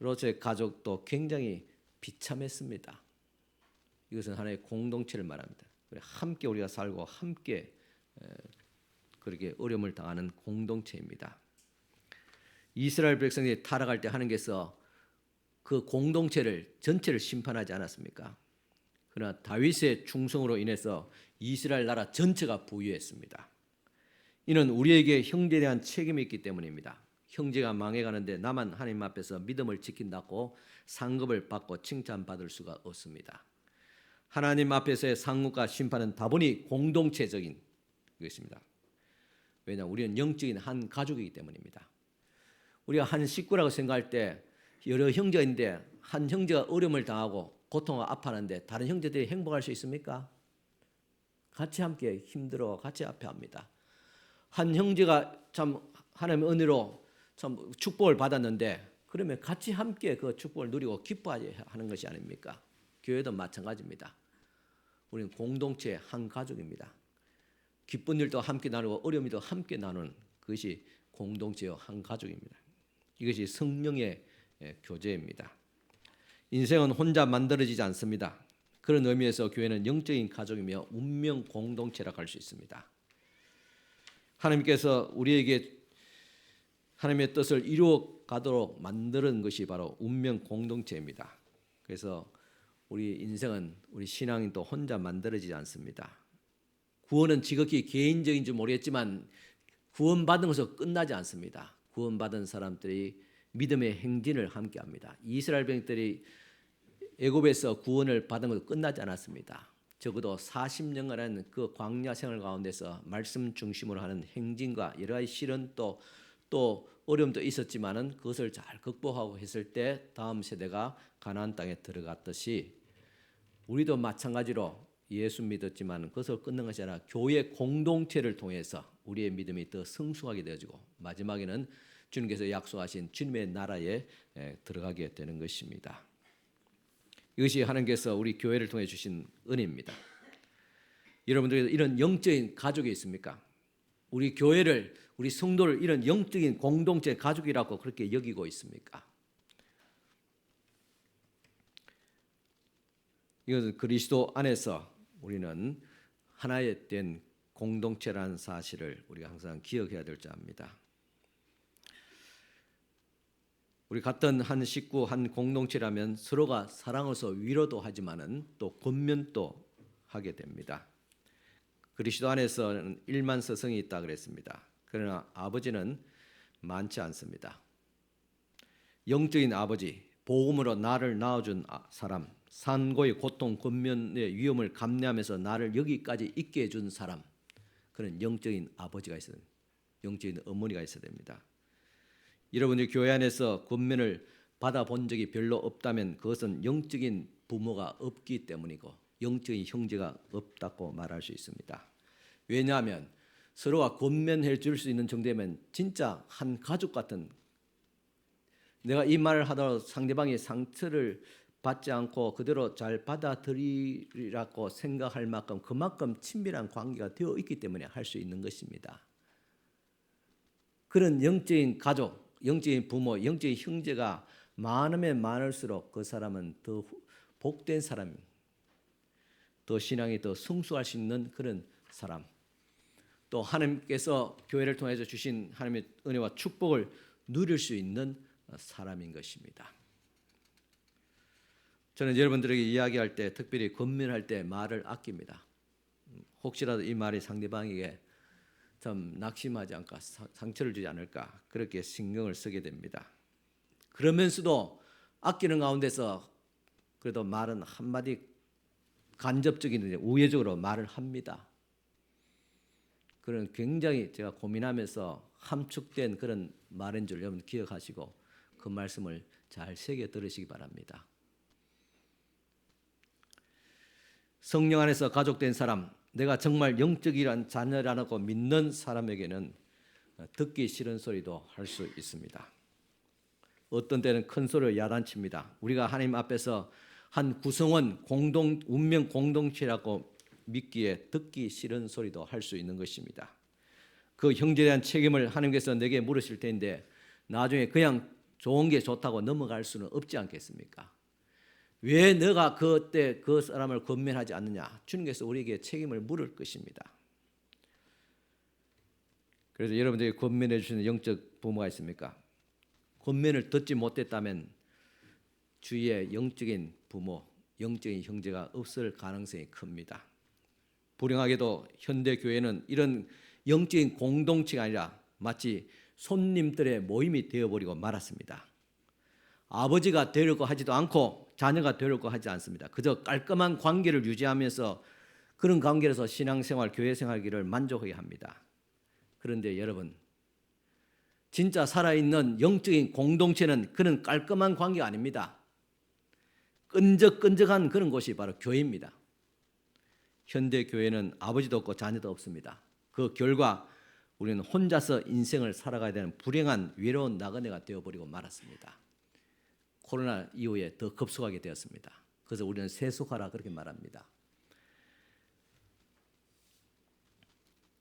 Speaker 2: 롯의 가족도 굉장히 비참했습니다. 이것은 하나의 공동체를 말합니다. 함께 우리가 살고 함께 그렇게 어려움을 당하는 공동체입니다. 이스라엘 백성이 타락할 때 하나님께서 그 공동체를 전체를 심판하지 않았습니까? 그러나 다윗의 충성으로 인해서 이스라엘 나라 전체가 부유했습니다. 이는 우리에게 형제에 대한 책임이 있기 때문입니다. 형제가 망해가는데 나만 하나님 앞에서 믿음을 지킨다고 상급을 받고 칭찬받을 수가 없습니다. 하나님 앞에서의 상급과 심판은 다분히 공동체적인 것입니다. 왜냐하면 우리는 영적인 한 가족이기 때문입니다. 우리가 한 식구라고 생각할 때 여러 형제가 있는데 한 형제가 어려움을 당하고 고통을 아파하는데 다른 형제들이 행복할 수 있습니까? 같이 함께 힘들어 같이 아파합니다. 한 형제가 참 하나님의 은혜로 참 축복을 받았는데 그러면 같이 함께 그 축복을 누리고 기뻐하는 것이 아닙니까? 교회도 마찬가지입니다. 우리는 공동체 한 가족입니다. 기쁜 일도 함께 나누고 어려운 일도 함께 나누는 그것이 공동체의 한 가족입니다. 이것이 성령의 교제입니다. 인생은 혼자 만들어지지 않습니다. 그런 의미에서 교회는 영적인 가족이며 운명 공동체라고 할 수 있습니다. 하나님께서 우리에게 하나님의 뜻을 이루어 가도록 만드는 것이 바로 운명 공동체입니다. 그래서 우리 인생은 우리 신앙이 또 혼자 만들어지지 않습니다. 구원은 지극히 개인적인지 모르겠지만 구원받은 것으로 끝나지 않습니다. 구원받은 사람들이 믿음의 행진을 함께합니다. 이스라엘 백성들이 애굽에서 구원을 받은 것도 끝나지 않았습니다. 적어도 40년간 그 광야 생활 가운데서 말씀 중심으로 하는 행진과 여러 가지 시련 또 어려움도 있었지만은 그것을 잘 극복하고 했을 때 다음 세대가 가나안 땅에 들어갔듯이 우리도 마찬가지로 예수 믿었지만 그것을 끊는 것이 아니라 교회 공동체를 통해서 우리의 믿음이 더 성숙하게 되어지고 마지막에는 주님께서 약속하신 주님의 나라에 들어가게 되는 것입니다. 이것이 하나님께서 우리 교회를 통해 주신 은혜입니다. 여러분들에게 이런 영적인 가족이 있습니까? 우리 교회를 우리 성도를 이런 영적인 공동체 가족이라고 그렇게 여기고 있습니까? 이것은 그리스도 안에서 우리는 하나의 된 공동체라는 사실을 우리가 항상 기억해야 될 줄 압니다. 우리 같은 한 식구, 한 공동체라면 서로가 사랑해서 위로도 하지만은 또 권면도 하게 됩니다. 그리스도 안에서는 1만 서성이 있다 그랬습니다. 그러나 아버지는 많지 않습니다. 영적인 아버지, 복음으로 나를 낳아준 사람, 산고의 고통, 권면의 위험을 감내하면서 나를 여기까지 있게 해준 사람, 그런 영적인 아버지가 있어야 됩니다. 영적인 어머니가 있어야 됩니다. 여러분이 교회 안에서 권면을 받아본 적이 별로 없다면 그것은 영적인 부모가 없기 때문이고 영적인 형제가 없다고 말할 수 있습니다. 왜냐하면 서로가 권면해 줄 수 있는 정도면 진짜 한 가족 같은, 내가 이 말을 하더라도 상대방이 상처를 받지 않고 그대로 잘 받아들이라고 생각할 만큼 그만큼 친밀한 관계가 되어 있기 때문에 할 수 있는 것입니다. 그런 영적인 가족, 영적인 부모, 영적인 형제가 많으면 많을수록 그 사람은 더 복된 사람입니다. 더 신앙이 더 성숙할 수 있는 그런 사람, 또 하나님께서 교회를 통해서 주신 하나님의 은혜와 축복을 누릴 수 있는 사람인 것입니다. 저는 여러분들에게 이야기할 때, 특별히 권면할 때 말을 아낍니다. 혹시라도 이 말이 상대방에게 좀 낙심하지 않을까, 상처를 주지 않을까, 그렇게 신경을 쓰게 됩니다. 그러면서도 아끼는 가운데서 그래도 말은 한마디 간접적인 우회적으로 말을 합니다. 그런 굉장히 제가 고민하면서 함축된 그런 말인 줄 여러분 기억하시고 그 말씀을 잘 새겨 들으시기 바랍니다. 성령 안에서 가족된 사람, 내가 정말 영적이란 자녀라고 믿는 사람에게는 듣기 싫은 소리도 할 수 있습니다. 어떤 때는 큰 소리로 야단칩니다. 우리가 하나님 앞에서 한 구성원 운명 공동체라고 믿기에 듣기 싫은 소리도 할 수 있는 것입니다. 그 형제에 대한 책임을 하나님께서 내게 물으실 텐데 나중에 그냥 좋은 게 좋다고 넘어갈 수는 없지 않겠습니까? 왜 너가 그때 그 사람을 권면하지 않느냐? 주님께서 우리에게 책임을 물을 것입니다. 그래서 여러분들이 권면해 주시는 영적 부모가 있습니까? 권면을 듣지 못했다면 주위에 영적인 부모, 영적인 형제가 없을 가능성이 큽니다. 불행하게도 현대 교회는 이런 영적인 공동체가 아니라 마치 손님들의 모임이 되어버리고 말았습니다. 아버지가 되려고 하지도 않고 자녀가 되려고 하지 않습니다. 그저 깔끔한 관계를 유지하면서 그런 관계에서 신앙생활, 교회생활기를 만족하게 합니다. 그런데 여러분, 진짜 살아있는 영적인 공동체는 그런 깔끔한 관계가 아닙니다. 끈적끈적한 그런 곳이 바로 교회입니다. 현대 교회는 아버지도 없고 자녀도 없습니다. 그 결과 우리는 혼자서 인생을 살아가야 되는 불행한 외로운 나그네가 되어버리고 말았습니다. 코로나 이후에 더 급속하게 되었습니다. 그래서 우리는 세속화라 그렇게 말합니다.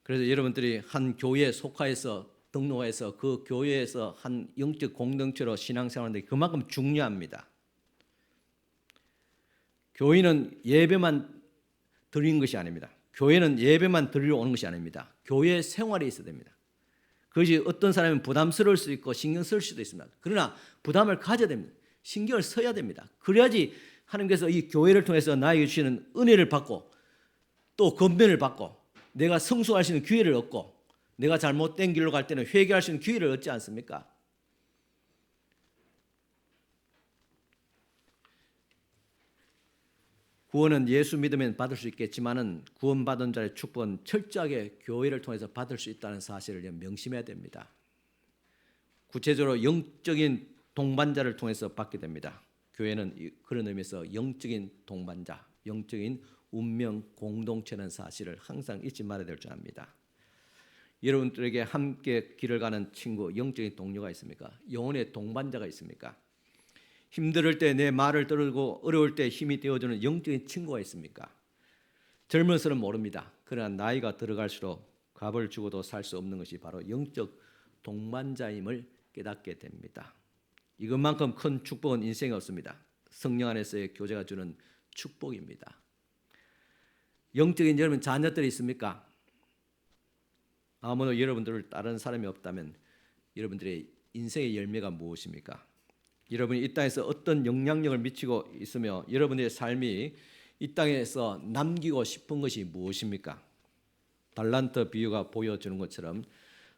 Speaker 2: 그래서 여러분들이 한 교회에 속하여서 등록해서 그 교회에서 한 영적 공동체로 신앙생활하는데 그만큼 중요합니다. 교회는 예배만 드리는 것이 아닙니다. 교회는 예배만 드리러 오는 것이 아닙니다. 교회 생활이 있어야 됩니다. 그것이 어떤 사람은 부담스러울 수도 있고 신경 쓸 수도 있습니다. 그러나 부담을 가져야 됩니다. 신경을 써야 됩니다. 그래야지 하나님께서 이 교회를 통해서 나에게 주시는 은혜를 받고 또 권면을 받고 내가 성숙할 수 있는 기회를 얻고 내가 잘못된 길로 갈 때는 회개할 수 있는 기회를 얻지 않습니까? 구원은 예수 믿으면 받을 수 있겠지만은 구원받은 자의 축복은 철저하게 교회를 통해서 받을 수 있다는 사실을 명심해야 됩니다. 구체적으로 영적인 동반자를 통해서 받게 됩니다. 교회는 그런 의미에서 영적인 동반자, 영적인 운명 공동체라는 사실을 항상 잊지 말아야 될 줄 압니다. 여러분들에게 함께 길을 가는 친구, 영적인 동료가 있습니까? 영혼의 동반자가 있습니까? 힘들 때 내 말을 들고 어려울 때 힘이 되어주는 영적인 친구가 있습니까? 젊은서는 모릅니다. 그러나 나이가 들어갈수록 값을 주고도 살 수 없는 것이 바로 영적 동반자임을 깨닫게 됩니다. 이것만큼 큰 축복은 인생에 없습니다. 성령 안에서의 교제가 주는 축복입니다. 영적인 여러분 자녀들이 있습니까? 아무도 여러분들을 다른 사람이 없다면 여러분들의 인생의 열매가 무엇입니까? 여러분이 이 땅에서 어떤 영향력을 미치고 있으며 여러분의 삶이 이 땅에서 남기고 싶은 것이 무엇입니까? 달란트 비유가 보여주는 것처럼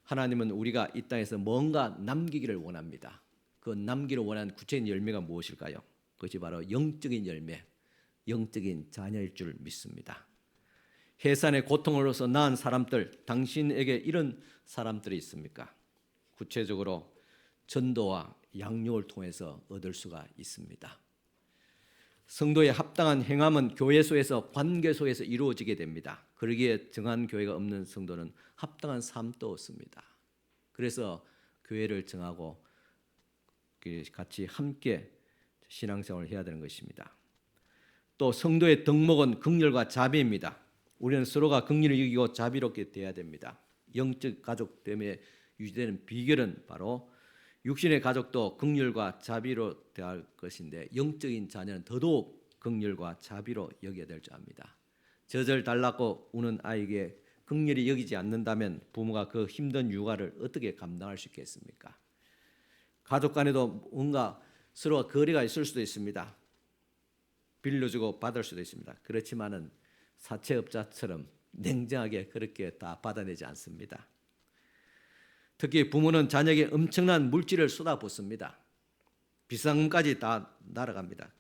Speaker 2: 하나님은 우리가 이 땅에서 뭔가 남기기를 원합니다. 그 남기를 원하는 구체적인 열매가 무엇일까요? 그것이 바로 영적인 열매, 영적인 자녀일 줄 믿습니다. 해산의 고통으로서 낳은 사람들, 당신에게 이런 사람들이 있습니까? 구체적으로 전도와 양육을 통해서 얻을 수가 있습니다. 성도의 합당한 행함은 교회 속에서 관계 속에서 이루어지게 됩니다. 그러기에 정한 교회가 없는 성도는 합당한 삶도 없습니다. 그래서 교회를 정하고 같이 함께 신앙생활을 해야 되는 것입니다. 또 성도의 덕목은 긍휼과 자비입니다. 우리는 서로가 긍휼을 여기고 자비롭게 대해야 됩니다. 영적 가족됨에 유지되는 비결은 바로 육신의 가족도 긍휼과 자비로 대할 것인데 영적인 자녀는 더더욱 긍휼과 자비로 여겨야 될 줄 압니다. 젖을 달라고 우는 아이에게 긍휼히 여기지 않는다면 부모가 그 힘든 육아를 어떻게 감당할 수 있겠습니까? 가족 간에도 뭔가 서로가 거리가 있을 수도 있습니다. 빌려주고 받을 수도 있습니다. 그렇지만은 사채업자처럼 냉정하게 그렇게 다 받아내지 않습니다. 특히 부모는 자녀에게 엄청난 물질을 쏟아붓습니다. 비상금까지 다 날아갑니다.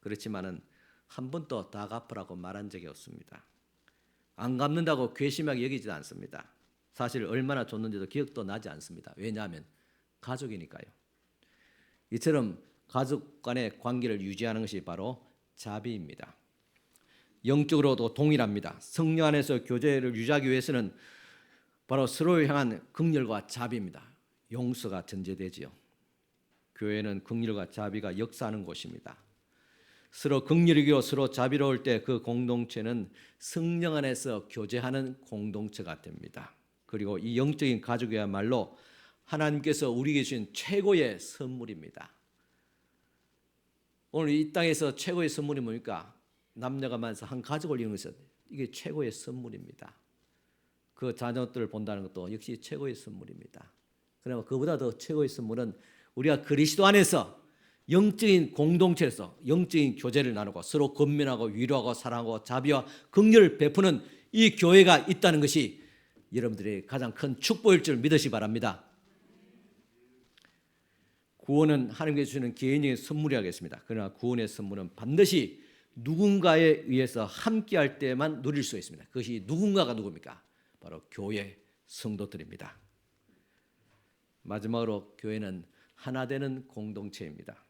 Speaker 2: 그렇지만은 한 번도 다 갚으라고 말한 적이 없습니다. 안 갚는다고 괘씸하게 여기지도 않습니다. 사실 얼마나 줬는지도 기억도 나지 않습니다. 왜냐하면 가족이니까요. 이처럼 가족 간의 관계를 유지하는 것이 바로 자비입니다. 영적으로도 동일합니다. 성령 안에서 교제를 유지하기 위해서는 바로 서로를 향한 긍휼과 자비입니다. 용서가 전제되지요. 교회는 긍휼과 자비가 역사하는 곳입니다. 서로 긍휼이고 서로 자비로울 때 그 공동체는 성령 안에서 교제하는 공동체가 됩니다. 그리고 이 영적인 가족이야말로 하나님께서 우리에게 주신 최고의 선물입니다. 오늘 이 땅에서 최고의 선물이 뭡니까? 남녀가 만나서 한 가족을 이루는 것은 이게 최고의 선물입니다. 그 자녀들을 본다는 것도 역시 최고의 선물입니다. 그러나 그보다 더 최고의 선물은 우리가 그리스도 안에서 영적인 공동체에서 영적인 교제를 나누고 서로 권면하고 위로하고 사랑하고 자비와 긍휼을 베푸는 이 교회가 있다는 것이 여러분들의 가장 큰 축복일 줄 믿으시 바랍니다. 구원은 하나님께서 주시는 개인적인 선물이겠습니다. 그러나 구원의 선물은 반드시 누군가에 의해서 함께할 때만 누릴 수 있습니다. 그것이 누군가가 누굽니까? 바로 교회 성도들입니다. 마지막으로 교회는 하나 되는 공동체입니다.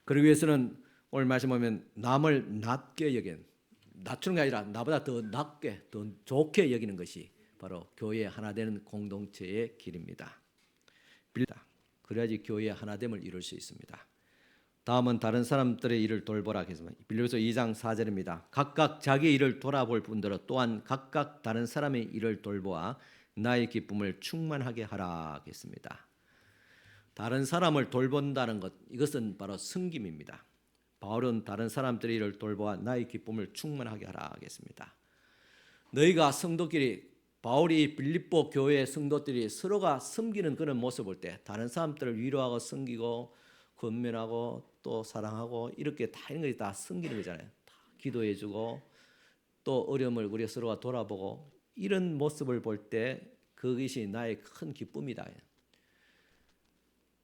Speaker 2: 그러기 위해서는 오늘 말씀 보면 남을 낮게 여긴, 낮추는 게 아니라 나보다 더 낮게, 더 좋게 여기는 것이 바로 교회의 하나 되는 공동체의 길입니다. 그래야지 교회의 하나됨을 이룰 수 있습니다. 다음은 다른 사람들의 일을 돌보라 하겠습니다. 빌립보서 2장 4절입니다. 각각 자기 일을 돌아볼 분들은 또한 각각 다른 사람의 일을 돌보아 나의 기쁨을 충만하게 하라 하겠습니다. 다른 사람을 돌본다는 것, 이것은 바로 섬김입니다. 바울은 다른 사람들의 일을 돌보아 나의 기쁨을 충만하게 하라 하겠습니다. 너희가 성도끼리, 바울이 빌립보 교회의 성도들이 서로가 섬기는 그런 모습을 볼 때 다른 사람들을 위로하고 섬기고 권면하고 또 사랑하고 이렇게 다 이런 것이 다 섬기는 거잖아요. 다 기도해주고 또 어려움을 우리 서로가 돌아보고 이런 모습을 볼 때 그것이 나의 큰 기쁨이다.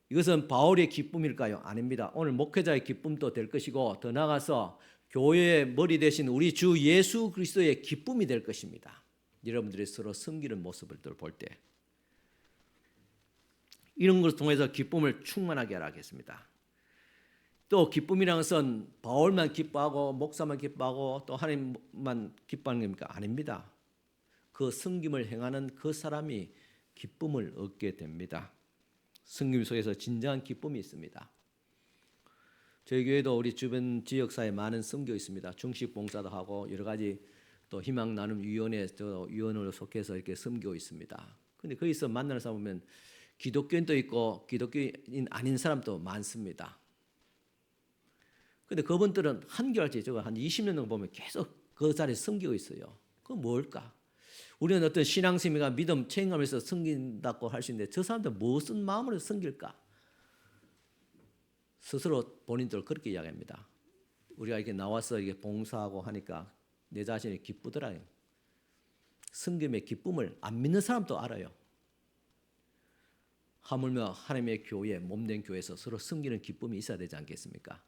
Speaker 2: 이것은 바울의 기쁨일까요? 아닙니다. 오늘 목회자의 기쁨도 될 것이고 더 나아가서 교회의 머리 대신 우리 주 예수 그리스도의 기쁨이 될 것입니다. 여러분들이 서로 섬기는 모습을 볼 때 이런 것을 통해서 기쁨을 충만하게 하라 하겠습니다. 또 기쁨이라는 것은 바울만 기뻐하고 목사만 기뻐하고 또 하나님만 기뻐하는 겁니까? 아닙니다. 그 섬김을 행하는 그 사람이 기쁨을 얻게 됩니다. 섬김 속에서 진정한 기쁨이 있습니다. 저희 교회도 우리 주변 지역사에 많은 섬겨 있습니다. 중식 봉사도 하고 여러 가지 또 희망 나눔 위원회 위원으로 속해서 이렇게 섬기고 있습니다. 근데 거기서 만나는 사람 보면 기독교인도 있고 기독교인 아닌 사람도 많습니다. 근데 그분들은 한결같이 저거 한 20년 정도 보면 계속 그 자리에 섬기고 있어요. 그건 뭘까? 우리는 어떤 신앙심이가 믿음 책임감에서 섬긴다고 할 수 있는데 저 사람들 무슨 마음으로 섬길까? 스스로 본인들 그렇게 이야기합니다. 우리가 이렇게 나와서 이게 봉사하고 하니까 내 자신이 기쁘더라요. 섬김의 기쁨을 안 믿는 사람도 알아요. 하물며 하나님의 교회, 몸된 교회에서 서로 섬기는 기쁨이 있어야 되지 않겠습니까?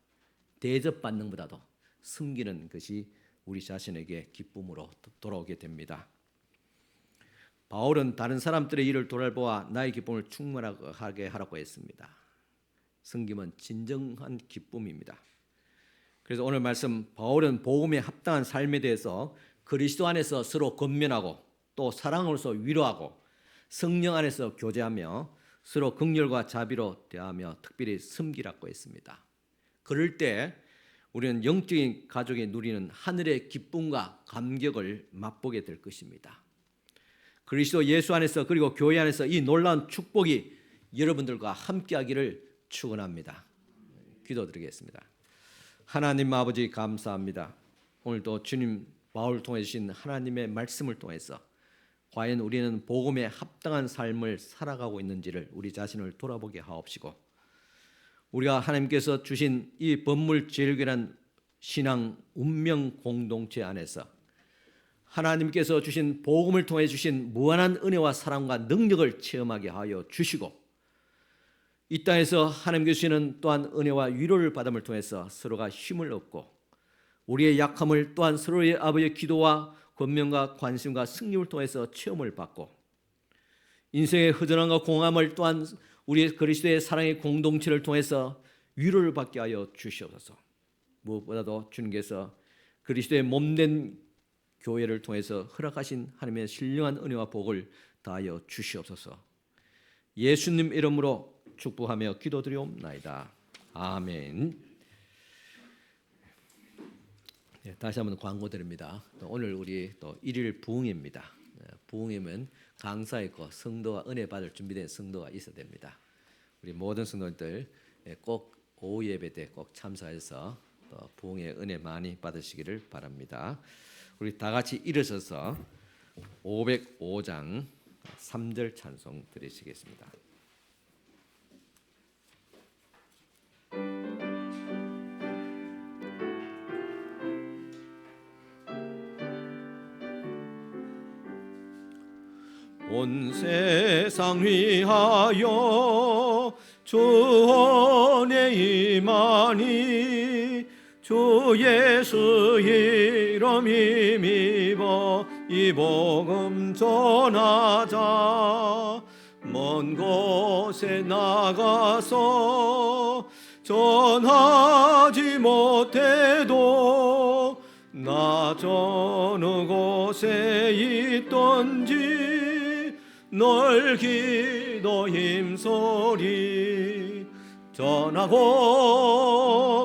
Speaker 2: 대접받는 것보다도 섬기는 것이 우리 자신에게 기쁨으로 돌아오게 됩니다. 바울은 다른 사람들의 일을 돌아보아 나의 기쁨을 충만하게 하라고 했습니다. 섬김은 진정한 기쁨입니다. 그래서 오늘 말씀 바울은 복음에 합당한 삶에 대해서 그리스도 안에서 서로 권면하고 또 사랑으로서 위로하고 성령 안에서 교제하며 서로 긍휼과 자비로 대하며 특별히 섬기라고 했습니다. 그럴 때 우리는 영적인 가족이 누리는 하늘의 기쁨과 감격을 맛보게 될 것입니다. 그리스도 예수 안에서 그리고 교회 안에서 이 놀라운 축복이 여러분들과 함께하기를 축원합니다. 기도드리겠습니다. 하나님 아버지 감사합니다. 오늘도 주님 바울을 통해 주신 하나님의 말씀을 통해서 과연 우리는 복음에 합당한 삶을 살아가고 있는지를 우리 자신을 돌아보게 하옵시고 우리가 하나님께서 주신 이 법물 제일교란 신앙 운명 공동체 안에서 하나님께서 주신 복음을 통해 주신 무한한 은혜와 사랑과 능력을 체험하게 하여 주시고, 이 땅에서 하나님께서 주시는 또한 은혜와 위로를 받음을 통해서 서로가 힘을 얻고, 우리의 약함을 또한 서로의 아버지의 기도와 권면과 관심과 승리를 통해서 체험을 받고, 인생의 허전함과 공허함을 또한 우리의 그리스도의 사랑의 공동체를 통해서 위로를 받게 하여 주시옵소서. 무엇보다도 주님께서 그리스도의 몸된 교회를 통해서 허락하신 하나님의 신령한 은혜와 복을 다하여 주시옵소서. 예수님 이름으로 축복하며 기도드리옵나이다. 아멘. 네, 다시 한번 광고 드립니다. 오늘 우리 또 1일 부흥입니다. 부흥이면 강사 있고 성도가 은혜 받을 준비된 성도가 있어야 됩니다. 우리 모든 성도들 꼭 오후 예배 때 꼭 참석해서 또 부흥의 은혜 많이 받으시기를 바랍니다. 우리 다 같이 일어서서 505장 3절 찬송 드리시겠습니다. 온 세상 위하여 주 은혜 임하니 주 예수 이름 힘입어 이 복음 전하자. 먼 곳에 나가서 전하지 못해도 나 어느 곳에 있던지 널 기도 힘소리 전하고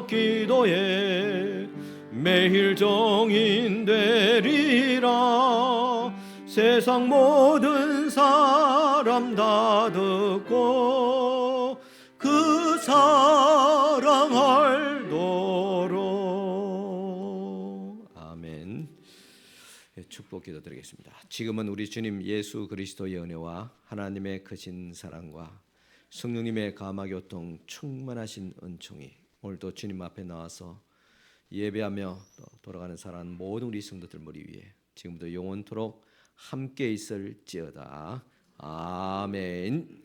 Speaker 2: 기도해 매일 정인되리라. 세상 모든 사람 다 듣고 그 사랑 알도록. 아멘. 축복 기도드리겠습니다. 지금은 우리 주님 예수 그리스도의 은혜와 하나님의 크신 사랑과 성령님의 감화 교통 충만하신 은총이 오늘도 주님 앞에 나와서 예배하며 돌아가는 사랑하는 모든 우리 성도들 머리 위에 지금부터 영원토록 함께 있을지어다. 아멘.